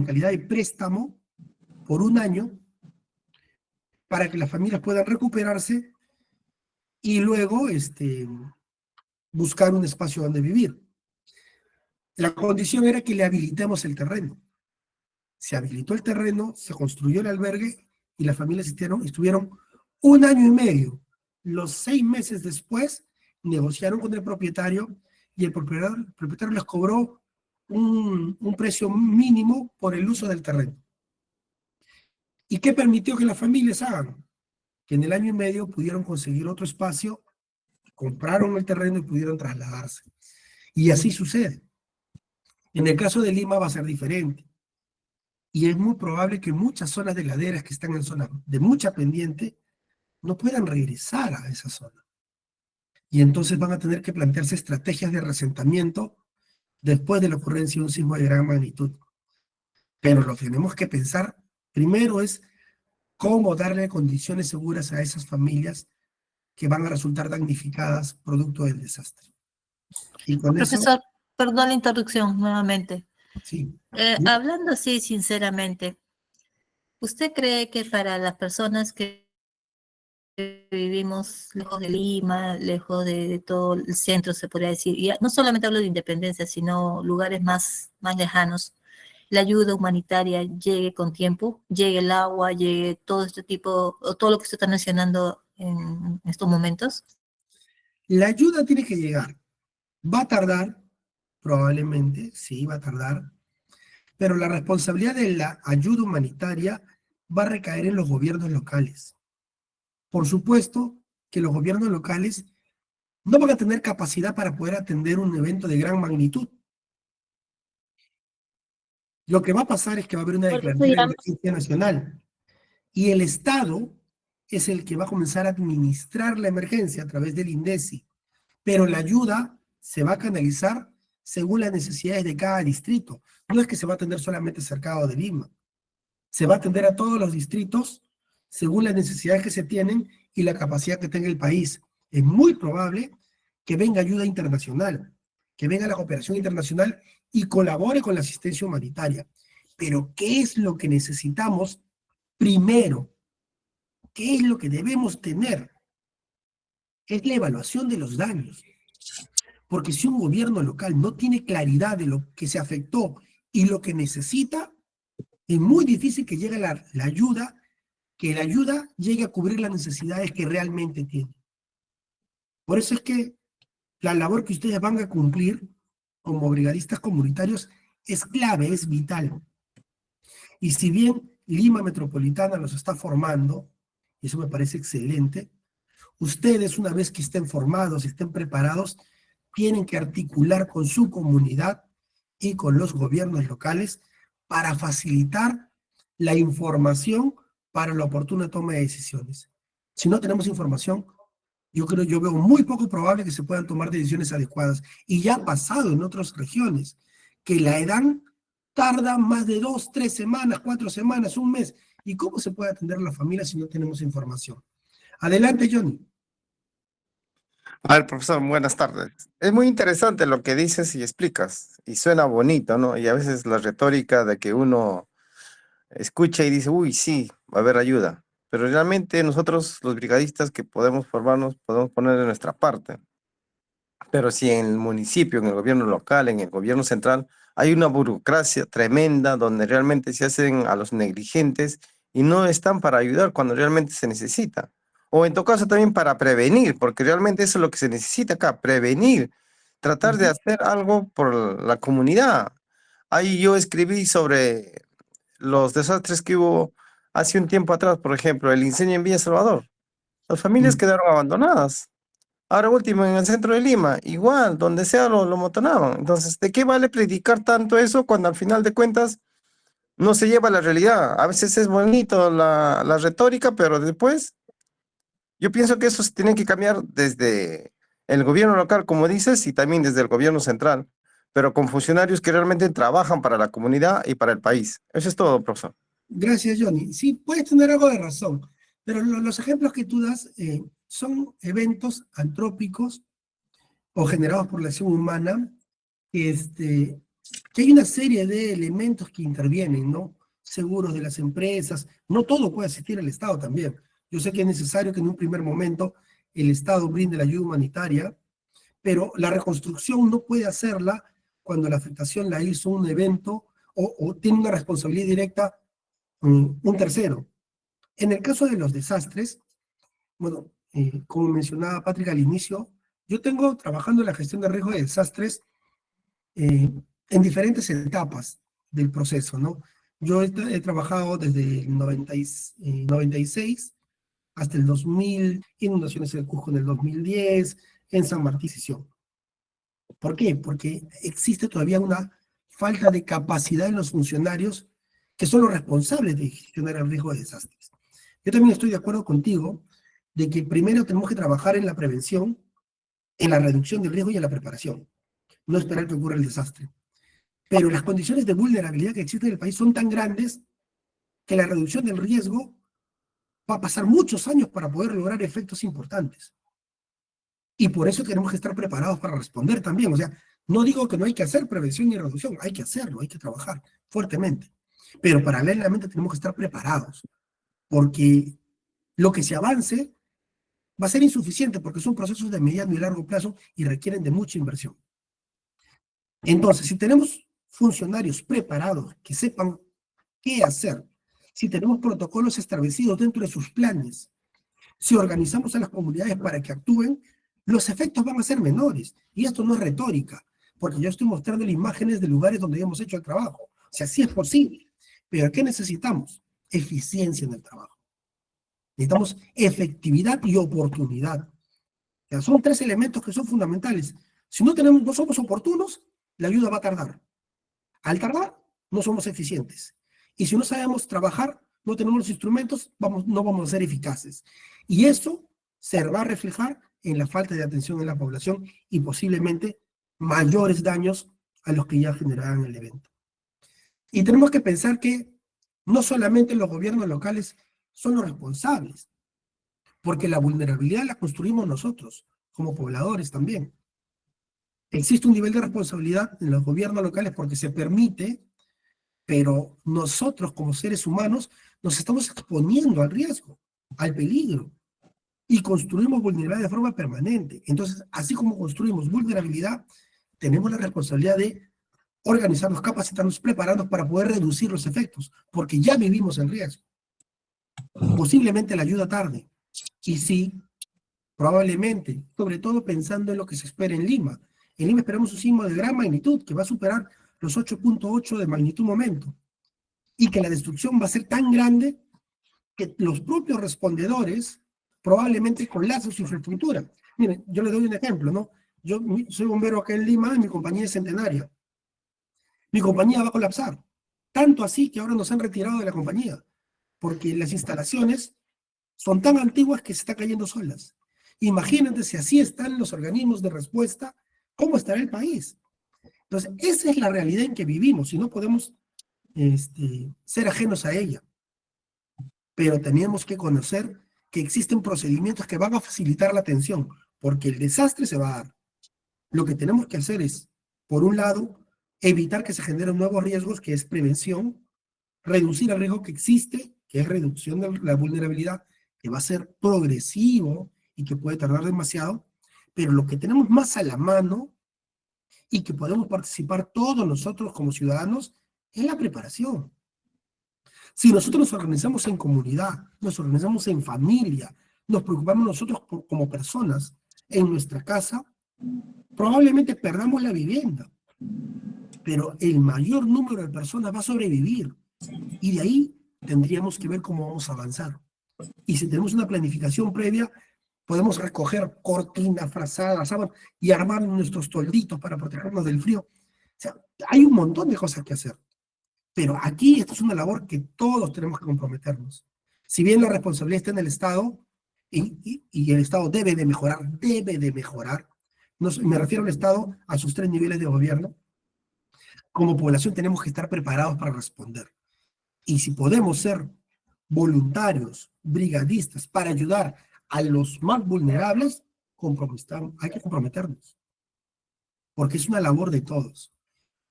calidad de préstamo por 1 año para que las familias puedan recuperarse y luego buscar un espacio donde vivir. La condición era que le habilitemos el terreno. Se habilitó el terreno, se construyó el albergue y las familias estuvieron 1 año y medio. Los 6 meses después negociaron con el propietario y el propietario les cobró un precio mínimo por el uso del terreno. ¿Y qué permitió que las familias hagan? Que en el año y medio pudieron conseguir otro espacio, compraron el terreno y pudieron trasladarse. Y así sucede. En el caso de Lima va a ser diferente. Y es muy probable que muchas zonas de laderas que están en zonas de mucha pendiente no puedan regresar a esa zona. Y entonces van a tener que plantearse estrategias de reasentamiento después de la ocurrencia de un sismo de gran magnitud. Pero lo que tenemos que pensar primero es cómo darle condiciones seguras a esas familias que van a resultar damnificadas producto del desastre. Y con Profesor, perdón la interrupción nuevamente. Sí. Hablando así sinceramente, ¿usted cree que para las personas que vivimos lejos de Lima, lejos de todo el centro, se podría decir, y no solamente hablo de Independencia, sino lugares más lejanos, la ayuda humanitaria llegue con tiempo, llegue el agua, llegue todo este tipo, o todo lo que usted está mencionando en estos momentos? La ayuda tiene que llegar. Va a tardar, probablemente, sí, va a tardar, pero la responsabilidad de la ayuda humanitaria va a recaer en los gobiernos locales. Por supuesto que los gobiernos locales no van a tener capacidad para poder atender un evento de gran magnitud. Lo que va a pasar es que va a haber una declaración de emergencia nacional y el Estado es el que va a comenzar a administrar la emergencia a través del INDECI, pero la ayuda se va a canalizar según las necesidades de cada distrito. No es que se va a atender solamente cercado de Lima, se va a atender a todos los distritos según las necesidades que se tienen y la capacidad que tenga el país. Es muy probable que venga ayuda internacional, que venga la cooperación internacional y colabore con la asistencia humanitaria. Pero, ¿qué es lo que necesitamos primero? ¿Qué es lo que debemos tener? Es la evaluación de los daños. Porque si un gobierno local no tiene claridad de lo que se afectó y lo que necesita, es muy difícil que llegue la ayuda, que la ayuda llegue a cubrir las necesidades que realmente tiene. Por eso es que la labor que ustedes van a cumplir como brigadistas comunitarios es clave, es vital. Y si bien Lima Metropolitana los está formando, y eso me parece excelente, ustedes, una vez que estén formados, estén preparados, tienen que articular con su comunidad y con los gobiernos locales para facilitar la información para la oportuna toma de decisiones. Si no tenemos información, yo veo muy poco probable que se puedan tomar decisiones adecuadas. Y ya ha pasado en otras regiones, que la EDAN tarda más de 2, 3 semanas, 4 semanas, un mes. ¿Y cómo se puede atender a la familia si no tenemos información? Adelante, Johnny. A ver, profesor, buenas tardes. Es muy interesante lo que dices y explicas, y suena bonito, ¿no? Y a veces la retórica de que uno escucha y dice, uy, sí, va a haber ayuda. Pero realmente nosotros, los brigadistas que podemos formarnos, podemos poner de nuestra parte. Pero si en el municipio, en el gobierno local, en el gobierno central, hay una burocracia tremenda donde realmente se hacen a los negligentes y no están para ayudar cuando realmente se necesita. O en todo caso también para prevenir, porque realmente eso es lo que se necesita acá, prevenir, tratar de hacer algo por la comunidad. Ahí yo escribí sobre los desastres que hubo hace un tiempo atrás, por ejemplo, el incendio en Villa Salvador. Las familias quedaron abandonadas. Ahora último, en el centro de Lima, igual, donde sea lo motonaban. Entonces, ¿de qué vale predicar tanto eso cuando al final de cuentas no se lleva a la realidad? A veces es bonito la retórica, pero después yo pienso que eso se tiene que cambiar desde el gobierno local, como dices, y también desde el gobierno central, pero con funcionarios que realmente trabajan para la comunidad y para el país. Eso es todo, profesor. Gracias, Johnny. Sí, puedes tener algo de razón, pero los ejemplos que tú das son eventos antrópicos o generados por la acción humana, que hay una serie de elementos que intervienen, ¿no? Seguros de las empresas, no todo puede asistir al Estado también. Yo sé que es necesario que en un primer momento el Estado brinde la ayuda humanitaria, pero la reconstrucción no puede hacerla cuando la afectación la hizo un evento o tiene una responsabilidad directa un tercero. En el caso de los desastres, bueno, como mencionaba Patrick al inicio, yo tengo trabajando en la gestión de riesgo de desastres en diferentes etapas del proceso, ¿no? Yo he trabajado desde el 96 hasta el 2000, inundaciones en el Cusco en el 2010, en San Martín. ¿Por qué? Porque existe todavía una falta de capacidad en los funcionarios que son los responsables de gestionar el riesgo de desastres. Yo también estoy de acuerdo contigo de que primero tenemos que trabajar en la prevención, en la reducción del riesgo y en la preparación, no esperar que ocurra el desastre. Pero las condiciones de vulnerabilidad que existen en el país son tan grandes que la reducción del riesgo va a pasar muchos años para poder lograr efectos importantes. Y por eso tenemos que estar preparados para responder también. O sea, no digo que no hay que hacer prevención ni reducción, hay que hacerlo, hay que trabajar fuertemente. Pero paralelamente tenemos que estar preparados, porque lo que se avance va a ser insuficiente porque son procesos de mediano y largo plazo y requieren de mucha inversión. Entonces, si tenemos funcionarios preparados que sepan qué hacer, si tenemos protocolos establecidos dentro de sus planes, si organizamos a las comunidades para que actúen, los efectos van a ser menores. Y esto no es retórica, porque yo estoy mostrando imágenes de lugares donde hemos hecho el trabajo. O sea, sí es posible. Pero ¿qué necesitamos? Eficiencia en el trabajo. Necesitamos efectividad y oportunidad. O sea, son tres elementos que son fundamentales. Si no somos oportunos, la ayuda va a tardar. Al tardar, no somos eficientes. Y si no sabemos trabajar, no tenemos los instrumentos, no vamos a ser eficaces. Y eso se va a reflejar en la falta de atención en la población y posiblemente mayores daños a los que ya generaban el evento. Y tenemos que pensar que no solamente los gobiernos locales son los responsables, porque la vulnerabilidad la construimos nosotros, como pobladores también. Existe un nivel de responsabilidad en los gobiernos locales porque se permite, pero nosotros como seres humanos nos estamos exponiendo al riesgo, al peligro, y construimos vulnerabilidad de forma permanente. Entonces, así como construimos vulnerabilidad, tenemos la responsabilidad de organizarnos, capacitarnos, prepararnos para poder reducir los efectos, porque ya vivimos en riesgo. Posiblemente la ayuda tarde, y sí, probablemente, sobre todo pensando en lo que se espera en Lima. En Lima esperamos un sismo de gran magnitud, que va a superar los 8.8 de magnitud momento, y que la destrucción va a ser tan grande que los propios respondedores probablemente colapsen su infraestructura. Miren, yo les doy un ejemplo, ¿no? Yo soy bombero acá en Lima y mi compañía es centenaria. Mi compañía va a colapsar. Tanto así que ahora nos han retirado de la compañía, porque las instalaciones son tan antiguas que se están cayendo solas. Imagínate si así están los organismos de respuesta, ¿cómo estará el país? Entonces, esa es la realidad en que vivimos y no podemos ser ajenos a ella. Pero tenemos que conocer que existen procedimientos que van a facilitar la atención, porque el desastre se va a dar. Lo que tenemos que hacer es, por un lado, evitar que se generen nuevos riesgos, que es prevención, reducir el riesgo que existe, que es reducción de la vulnerabilidad, que va a ser progresivo y que puede tardar demasiado, pero lo que tenemos más a la mano y que podemos participar todos nosotros como ciudadanos es la preparación. Si nosotros nos organizamos en comunidad, nos organizamos en familia, nos preocupamos nosotros como personas en nuestra casa, probablemente perdamos la vivienda, pero el mayor número de personas va a sobrevivir Y de ahí tendríamos que ver cómo vamos a avanzar. Y si tenemos una planificación previa, podemos recoger cortinas, frazadas, sábanas y armar nuestros tolditos para protegernos del frío. O sea, hay un montón de cosas que hacer. Pero aquí esto es una labor que todos tenemos que comprometernos. Si bien la responsabilidad está en el Estado, y el Estado debe de mejorar, me refiero al Estado a sus 3 niveles de gobierno, como población tenemos que estar preparados para responder. Y si podemos ser voluntarios, brigadistas, para ayudar a los más vulnerables, hay que comprometernos, porque es una labor de todos.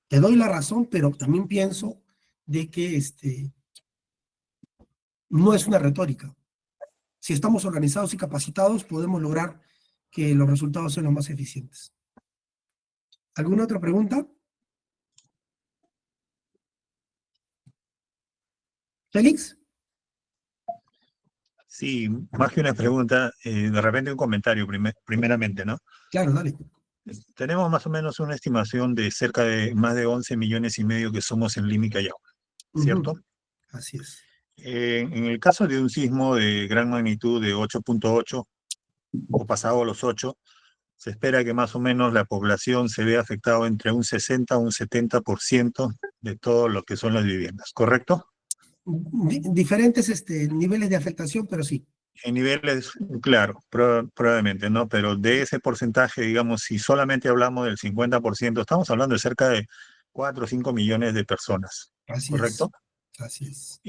Te doy la razón, pero también pienso de que no es una retórica. Si estamos organizados y capacitados, podemos lograr que los resultados sean los más eficientes. ¿Alguna otra pregunta? ¿Félix? Sí, más que una pregunta, de repente un comentario primeramente, ¿no? Claro, dale. Tenemos más o menos una estimación de cerca de más de 11 millones y medio que somos en Lima y Callao, ¿cierto? Así es. En el caso de un sismo de gran magnitud de 8.8 o pasado los 8, se espera que más o menos la población se vea afectado entre un 60 a un 70% de todo lo que son las viviendas, ¿correcto? Diferentes niveles de afectación, pero sí. En niveles, claro, probablemente, ¿no? Pero de ese porcentaje, digamos, si solamente hablamos del 50%, estamos hablando de cerca de 4 o 5 millones de personas, ¿correcto? Así es.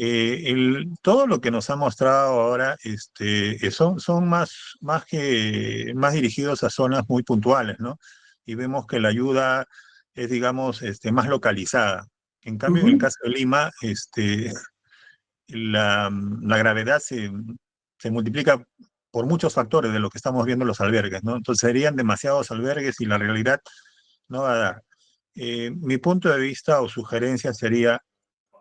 Todo lo que nos ha mostrado ahora son más dirigidos a zonas muy puntuales, ¿no? Y vemos que la ayuda es, digamos, más localizada. En cambio, en el caso de Lima, la gravedad se multiplica por muchos factores de lo que estamos viendo en los albergues, ¿no? Entonces serían demasiados albergues y la realidad no va a dar. Mi punto de vista o sugerencia sería,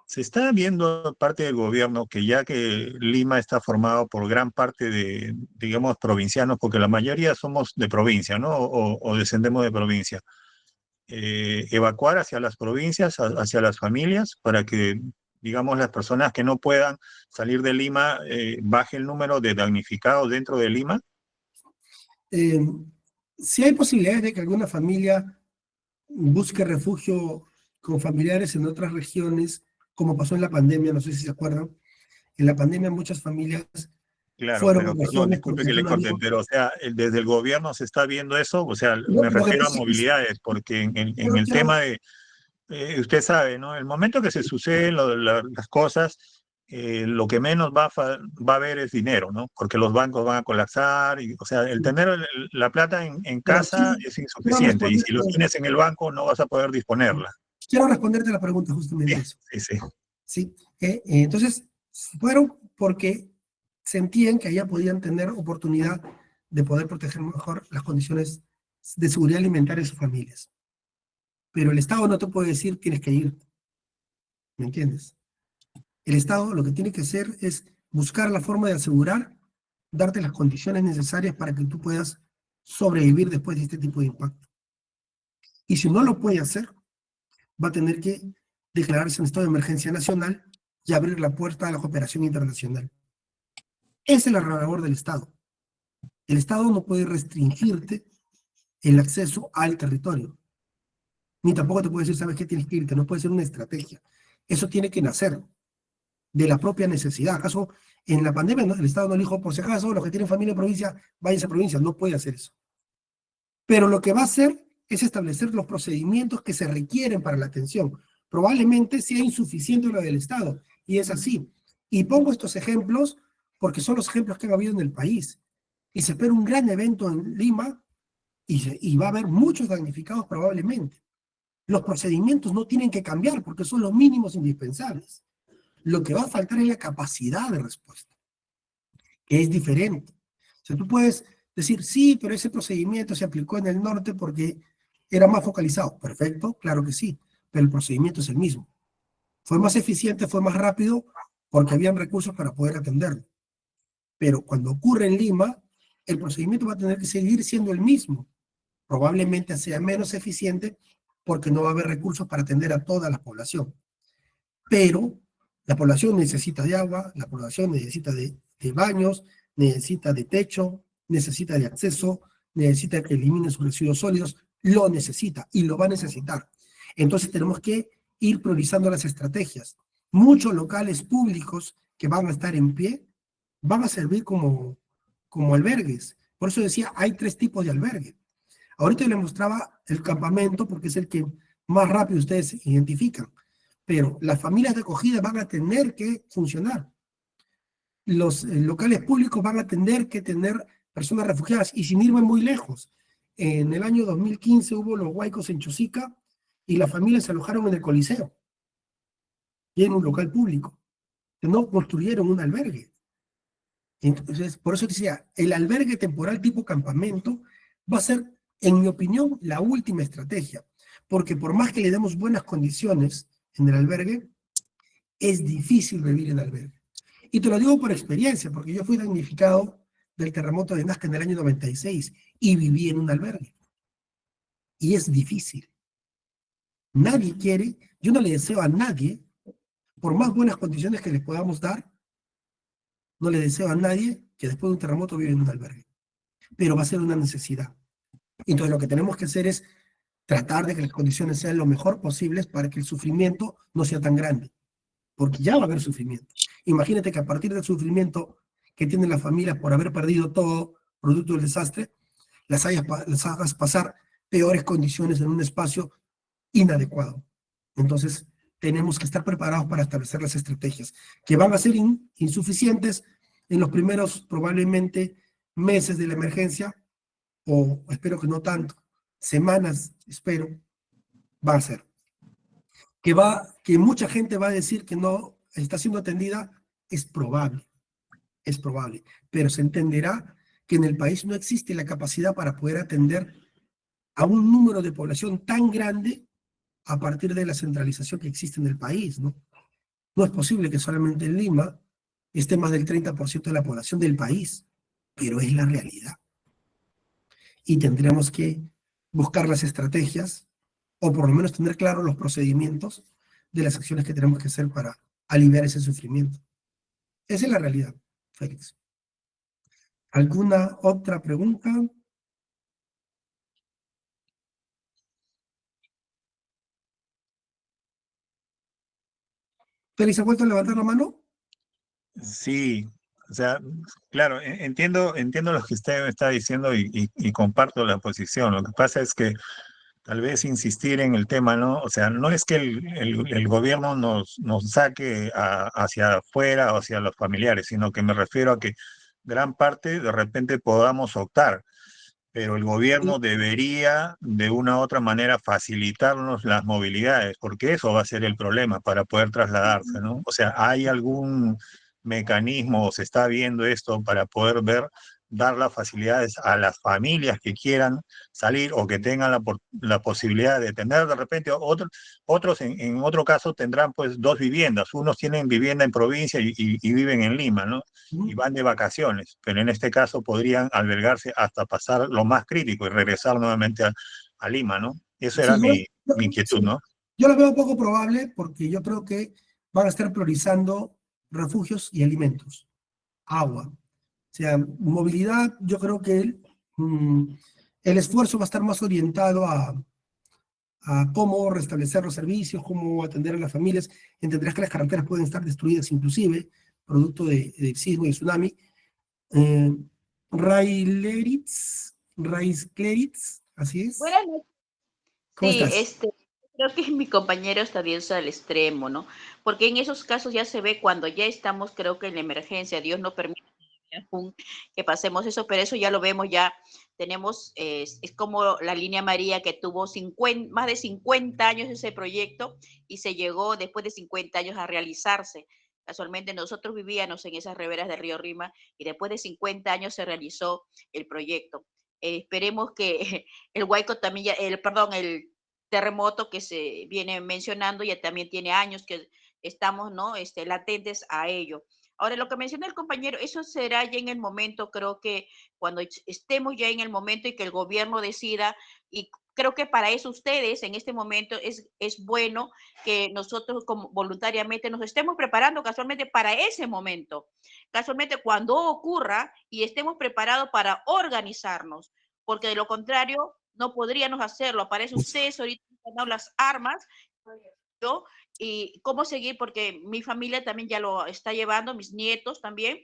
se está viendo parte del gobierno que ya que Lima está formado por gran parte de, digamos, provincianos, porque la mayoría somos de provincia, ¿no? O descendemos de provincia. Evacuar hacia las provincias, hacia las familias, para que, digamos, las personas que no puedan salir de Lima, baje el número de damnificados dentro de Lima. Si hay posibilidades de que alguna familia busque refugio con familiares en otras regiones, como pasó en la pandemia, no sé si se acuerdan, en la pandemia muchas familias fueron a Perdón, regiones disculpe que le corte, pero o sea, desde el gobierno se está viendo eso, o sea, me refiero a movilidades, porque en el tema de, usted sabe, ¿no? El momento que se suceden las cosas, lo que menos va a haber es dinero, ¿no? Porque los bancos van a colapsar, o sea, el tener la plata en casa es insuficiente, y si lo tienes en el banco no vas a poder disponerla. Quiero responderte la pregunta justamente eso. Sí. Entonces, fueron porque sentían que allá podían tener oportunidad de poder proteger mejor las condiciones de seguridad alimentaria de sus familias. Pero el Estado no te puede decir tienes que ir. ¿Me entiendes? El Estado lo que tiene que hacer es buscar la forma de asegurar, darte las condiciones necesarias para que tú puedas sobrevivir después de este tipo de impacto. Y si no lo puede hacer, va a tener que declararse en estado de emergencia nacional y abrir la puerta a la cooperación internacional. Esa es la labor del Estado. El Estado no puede restringirte el acceso al territorio. Ni tampoco te puede decir, ¿sabes qué? Tienes que irte. No puede ser una estrategia. Eso tiene que nacer de la propia necesidad. ¿Acaso en la pandemia el Estado no dijo, por si acaso, los que tienen familia en provincia, váyanse a provincia? No puede hacer eso. Pero lo que va a hacer es establecer los procedimientos que se requieren para la atención. Probablemente sea insuficiente lo del Estado, y es así. Y pongo estos ejemplos porque son los ejemplos que han habido en el país. Y se espera un gran evento en Lima y va a haber muchos damnificados probablemente. Los procedimientos no tienen que cambiar porque son los mínimos indispensables. Lo que va a faltar es la capacidad de respuesta, que es diferente. O sea, tú puedes decir, sí, pero ese procedimiento se aplicó en el norte porque era más focalizado. Perfecto, claro que sí, pero el procedimiento es el mismo. Fue más eficiente, fue más rápido porque habían recursos para poder atenderlo. Pero cuando ocurre en Lima, el procedimiento va a tener que seguir siendo el mismo. Probablemente sea menos eficiente porque no va a haber recursos para atender a toda la población. Pero La población necesita de agua, la población necesita de baños, necesita de techo, necesita de acceso, necesita que elimine sus residuos sólidos, lo necesita y lo va a necesitar. Entonces tenemos que ir priorizando las estrategias. Muchos locales públicos que van a estar en pie van a servir como albergues. Por eso decía, hay 3 tipos de albergue. Ahorita les mostraba el campamento porque es el que más rápido ustedes identifican, pero las familias de acogida van a tener que funcionar. Los locales públicos van a tener que tener personas refugiadas y sin irme muy lejos. En el año 2015 hubo los huaicos en Chosica y las familias se alojaron en el Coliseo y en un local público. No construyeron un albergue. Entonces, por eso decía, el albergue temporal tipo campamento va a ser, en mi opinión, la última estrategia, porque por más que le demos buenas condiciones en el albergue, es difícil vivir en albergue. Y te lo digo por experiencia, porque yo fui damnificado del terremoto de Nazca en el año 96 y viví en un albergue. Y es difícil. Nadie quiere, yo no le deseo a nadie, por más buenas condiciones que les podamos dar, no le deseo a nadie que después de un terremoto viva en un albergue. Pero va a ser una necesidad. Entonces lo que tenemos que hacer es tratar de que las condiciones sean lo mejor posibles para que el sufrimiento no sea tan grande. Porque ya va a haber sufrimiento. Imagínate que a partir del sufrimiento que tienen las familias por haber perdido todo producto del desastre, las hagas pasar peores condiciones en un espacio inadecuado. Entonces, tenemos que estar preparados para establecer las estrategias, que van a ser insuficientes en los primeros, probablemente, meses de la emergencia, o espero que no tanto, semanas, espero, va a ser. Que mucha gente va a decir que no está siendo atendida, es probable, pero se entenderá que en el país no existe la capacidad para poder atender a un número de población tan grande a partir de la centralización que existe en el país, ¿no? No es posible que solamente en Lima esté más del 30% de la población del país, pero es la realidad. Y tendremos que buscar las estrategias, o por lo menos tener claros los procedimientos de las acciones que tenemos que hacer para aliviar ese sufrimiento. Esa es la realidad, Félix. ¿Alguna otra pregunta? Félix, ¿ha vuelto a levantar la mano? Sí, o sea, claro, entiendo lo que usted me está diciendo y comparto la posición. Lo que pasa es que tal vez insistir en el tema, ¿no? O sea, no es que el gobierno nos saque hacia afuera o hacia los familiares, sino que me refiero a que gran parte de repente podamos optar, pero el gobierno debería de una u otra manera facilitarnos las movilidades, porque eso va a ser el problema para poder trasladarse, ¿no? O sea, ¿hay algún mecanismo o se está viendo esto para poder dar las facilidades a las familias que quieran salir o que tengan la posibilidad de tener de repente otros en otro caso tendrán pues 2 viviendas, unos tienen vivienda en provincia y viven en Lima, ¿no? Y van de vacaciones, pero en este caso podrían albergarse hasta pasar lo más crítico y regresar nuevamente a Lima, ¿no? Eso era mi inquietud, ¿no? Yo lo veo poco probable porque yo creo que van a estar priorizando refugios y alimentos, agua. O sea, movilidad, yo creo que el esfuerzo va a estar más orientado a cómo restablecer los servicios, cómo atender a las familias. Entenderás que las carreteras pueden estar destruidas inclusive, producto del sismo y el tsunami. Raíz-Cleritz, así es. Buenas noches. ¿Cómo Sí, estás? creo que mi compañero está bien al extremo, ¿no? Porque en esos casos ya se ve cuando ya estamos, creo que en la emergencia, Dios no permite que pasemos eso, pero eso ya lo vemos, ya tenemos, es como la línea María que tuvo más de 50 años ese proyecto y se llegó después de 50 años a realizarse. Casualmente nosotros vivíamos en esas riberas del río Rima y después de 50 años se realizó el proyecto. Esperemos que el Huayco también, el terremoto que se viene mencionando ya también tiene años que estamos, ¿no? Latentes a ello. Ahora, lo que menciona el compañero, eso será ya en el momento, creo que cuando estemos ya en el momento y que el gobierno decida y creo que para eso ustedes en este momento es bueno que nosotros como voluntariamente nos estemos preparando casualmente para ese momento, casualmente cuando ocurra y estemos preparados para organizarnos, porque de lo contrario no podríamos hacerlo. Para eso ustedes ahorita han dado las armas, ¿no? Y cómo seguir, porque mi familia también ya lo está llevando, mis nietos también.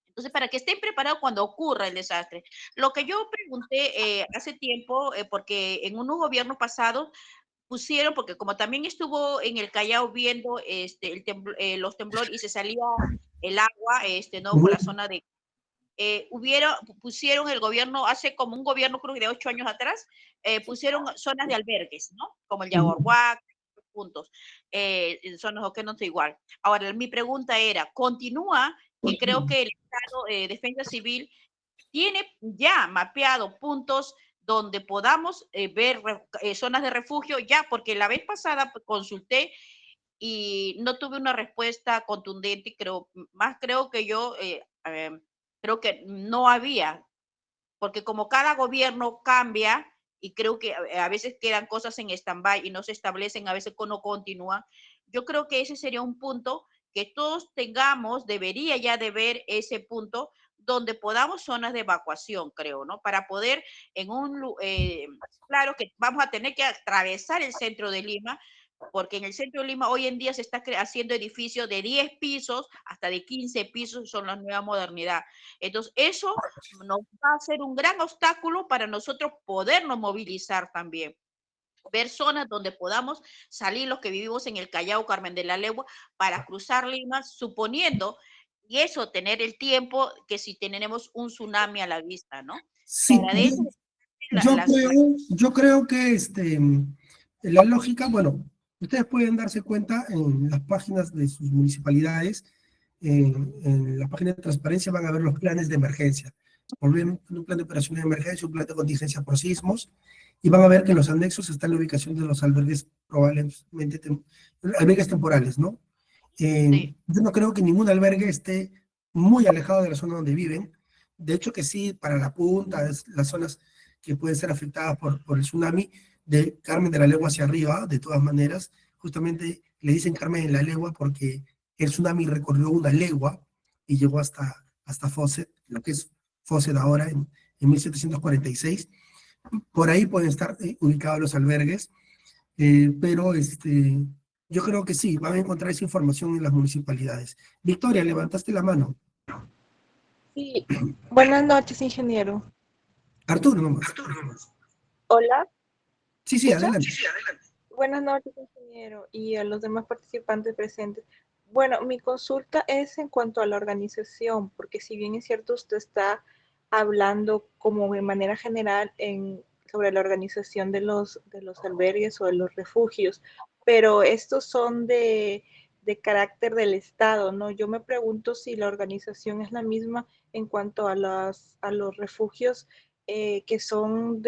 Entonces, para que estén preparados cuando ocurra el desastre. Lo que yo pregunté hace tiempo, porque en unos gobiernos pasados pusieron, porque como también estuvo en el Callao viendo los temblores y se salía el agua, ¿no? Por la zona de... pusieron el gobierno, hace como un gobierno creo que de 8 años atrás, pusieron zonas de albergues, ¿no? Como el Yaguarhuac, puntos, zonas que no está igual. Ahora, mi pregunta era, ¿continúa? Y creo que el Estado de Defensa Civil tiene ya mapeado puntos donde podamos ver zonas de refugio ya, porque la vez pasada consulté y no tuve una respuesta contundente, creo que yo, creo que no había, porque como cada gobierno cambia y creo que a veces quedan cosas en stand-by y no se establecen, a veces no continúan, yo creo que ese sería un punto que todos tengamos, debería ya de ver ese punto donde podamos zonas de evacuación, creo, ¿no? Para poder claro que vamos a tener que atravesar el centro de Lima, porque en el centro de Lima hoy en día se está haciendo edificios de 10 pisos hasta de 15 pisos, son la nueva modernidad. Entonces, eso nos va a ser un gran obstáculo para nosotros podernos movilizar también. Ver zonas donde podamos salir los que vivimos en el Callao, Carmen de la Legua, para cruzar Lima, suponiendo, y eso, tener el tiempo que si tenemos un tsunami a la vista, ¿no? Sí, Para de eso, yo creo que la lógica, bueno, ustedes pueden darse cuenta en las páginas de sus municipalidades, en la página de transparencia van a ver los planes de emergencia. Un plan de operación de emergencia, un plan de contingencia por sismos, y van a ver que en los anexos está la ubicación de los albergues, probablemente albergues temporales, ¿no? Yo no creo que ningún albergue esté muy alejado de la zona donde viven. De hecho que sí, para la punta, las zonas que pueden ser afectadas por el tsunami, de Carmen de la Legua hacia arriba, de todas maneras, justamente le dicen Carmen de la Legua porque el tsunami recorrió una legua y llegó hasta Fawcett, lo que es Fawcett ahora en 1746. Por ahí pueden estar ubicados los albergues, pero yo creo que sí, van a encontrar esa información en las municipalidades. Victoria, levantaste la mano. Sí, buenas noches, ingeniero. Arturo, nomás. Hola. Sí, ¿Escucha? adelante. Buenas noches, ingeniero, y a los demás participantes presentes. Bueno, mi consulta es en cuanto a la organización, porque si bien es cierto, usted está hablando como de manera general sobre la organización de los albergues o de los refugios, pero estos son de carácter del Estado, ¿no? Yo me pregunto si la organización es la misma en cuanto a los refugios que son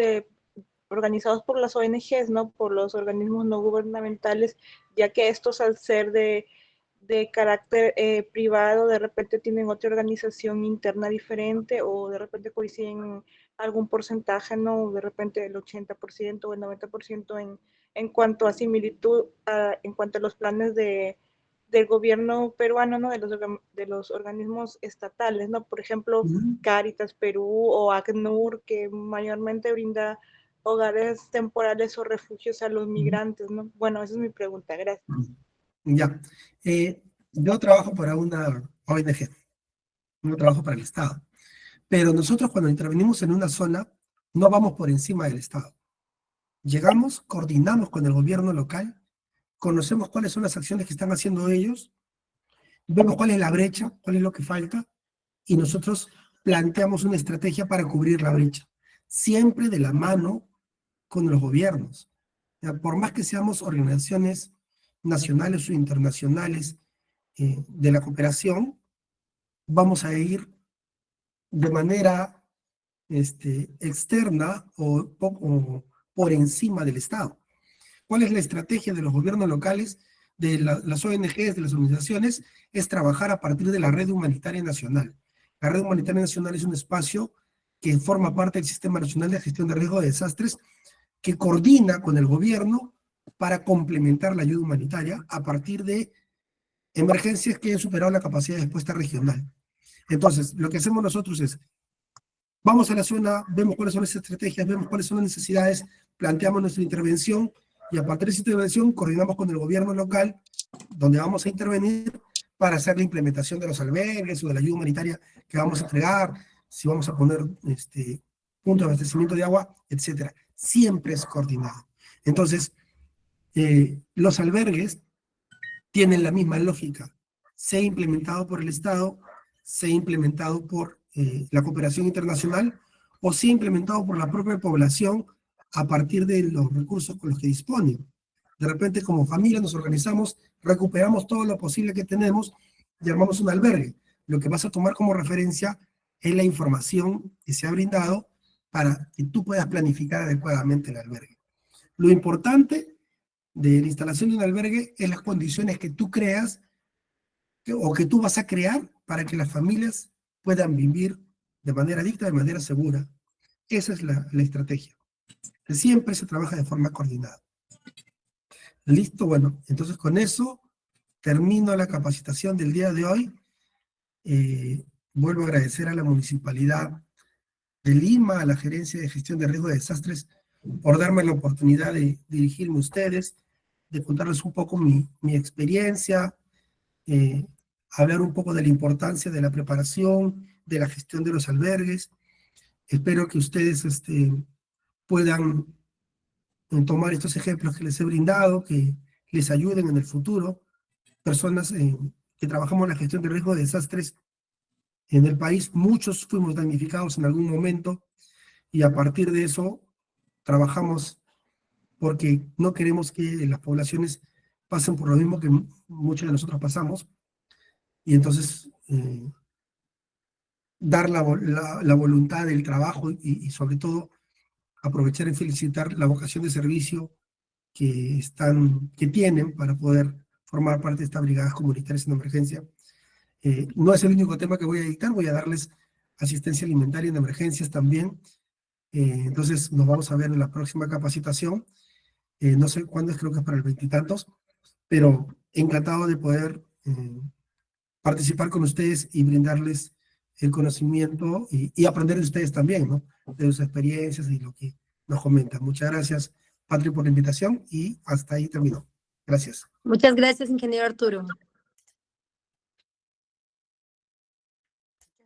organizados por las ONGs, ¿no? Por los organismos no gubernamentales, ya que estos al ser de carácter privado, de repente tienen otra organización interna diferente o de repente coinciden algún porcentaje, ¿no? De repente el 80% o el 90% en cuanto a similitud, en cuanto a los planes del gobierno peruano, ¿no? De los organismos estatales, ¿no? Por ejemplo, Cáritas Perú o ACNUR, que mayormente brinda hogares temporales o refugios a los migrantes, ¿no? Bueno, esa es mi pregunta, gracias. Ya. Yo trabajo para una ONG, no trabajo para el Estado. Pero nosotros cuando intervenimos en una zona, no vamos por encima del Estado. Llegamos, coordinamos con el gobierno local, conocemos cuáles son las acciones que están haciendo ellos, vemos cuál es la brecha, cuál es lo que falta, y nosotros planteamos una estrategia para cubrir la brecha, siempre de la mano con los gobiernos. Por más que seamos organizaciones nacionales o internacionales de la cooperación, vamos a ir de manera externa o por encima del Estado. ¿Cuál es la estrategia de los gobiernos locales, de las ONGs, de las organizaciones? Es trabajar a partir de la Red Humanitaria Nacional. La Red Humanitaria Nacional es un espacio que forma parte del Sistema Nacional de Gestión de Riesgo de Desastres, que coordina con el gobierno para complementar la ayuda humanitaria a partir de emergencias que han superado la capacidad de respuesta regional. Entonces, lo que hacemos nosotros es, vamos a la zona, vemos cuáles son las estrategias, vemos cuáles son las necesidades, planteamos nuestra intervención y a partir de esa intervención coordinamos con el gobierno local, donde vamos a intervenir para hacer la implementación de los albergues o de la ayuda humanitaria que vamos a entregar, si vamos a poner puntos de abastecimiento de agua, etc. Siempre es coordinado. Entonces, los albergues tienen la misma lógica, sea implementado por el Estado, sea implementado por la cooperación internacional o sea implementado por la propia población a partir de los recursos con los que disponen. De repente, como familia, nos organizamos, recuperamos todo lo posible que tenemos y armamos un albergue. Lo que vas a tomar como referencia es la información que se ha brindado para que tú puedas planificar adecuadamente el albergue. Lo importante de la instalación de un albergue es las condiciones que tú creas o que tú vas a crear para que las familias puedan vivir de manera digna, de manera segura. Esa es la estrategia. Siempre se trabaja de forma coordinada. Listo, bueno, entonces con eso termino la capacitación del día de hoy. Vuelvo a agradecer a la Municipalidad de Lima, a la Gerencia de Gestión de Riesgo de Desastres, por darme la oportunidad de dirigirme a ustedes, de contarles un poco mi experiencia, hablar un poco de la importancia de la preparación, de la gestión de los albergues. Espero que ustedes puedan tomar estos ejemplos que les he brindado, que les ayuden en el futuro. Personas que trabajamos en la gestión de riesgo de desastres en el país, muchos fuimos damnificados en algún momento y a partir de eso trabajamos porque no queremos que las poblaciones pasen por lo mismo que muchos de nosotros pasamos y entonces dar la voluntad del trabajo y sobre todo aprovechar y felicitar la vocación de servicio que tienen para poder formar parte de estas brigadas comunitarias en emergencia. No es el único tema que voy a dictar, voy a darles asistencia alimentaria en emergencias también. Entonces nos vamos a ver en la próxima capacitación. No sé cuándo es, creo que es para el 20 y tantos, pero encantado de poder participar con ustedes y brindarles el conocimiento y aprender de ustedes también, ¿no? De sus experiencias y lo que nos comentan. Muchas gracias, Patri, por la invitación y hasta ahí terminó. Gracias. Muchas gracias, ingeniero Arturo. Muchas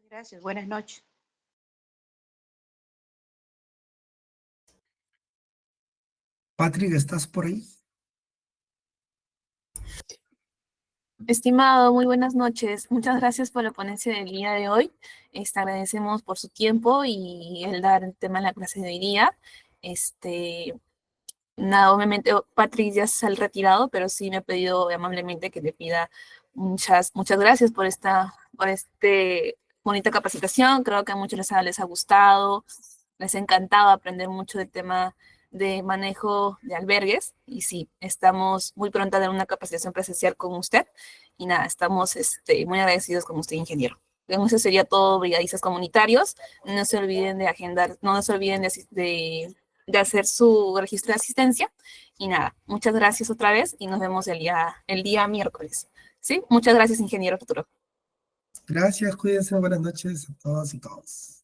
gracias. Buenas noches. Patrick, ¿estás por ahí? Estimado, muy buenas noches. Muchas gracias por la ponencia del día de hoy. Agradecemos por su tiempo y el dar el tema en la clase de hoy día. Nada, obviamente Patrick ya se ha retirado, pero sí me ha pedido amablemente que le pida muchas gracias por esta bonita capacitación. Creo que a muchos les ha gustado, les ha encantado aprender mucho del tema de manejo de albergues y sí, estamos muy pronto a dar una capacitación presencial con usted y nada, estamos muy agradecidos con usted, ingeniero. Eso sería todo, brigadistas comunitarios. No se olviden de agendar, no se olviden de hacer su registro de asistencia y nada, muchas gracias otra vez y nos vemos el día miércoles. ¿Sí? Muchas gracias, ingeniero Arturo. Gracias, cuídense, buenas noches a todas y todos.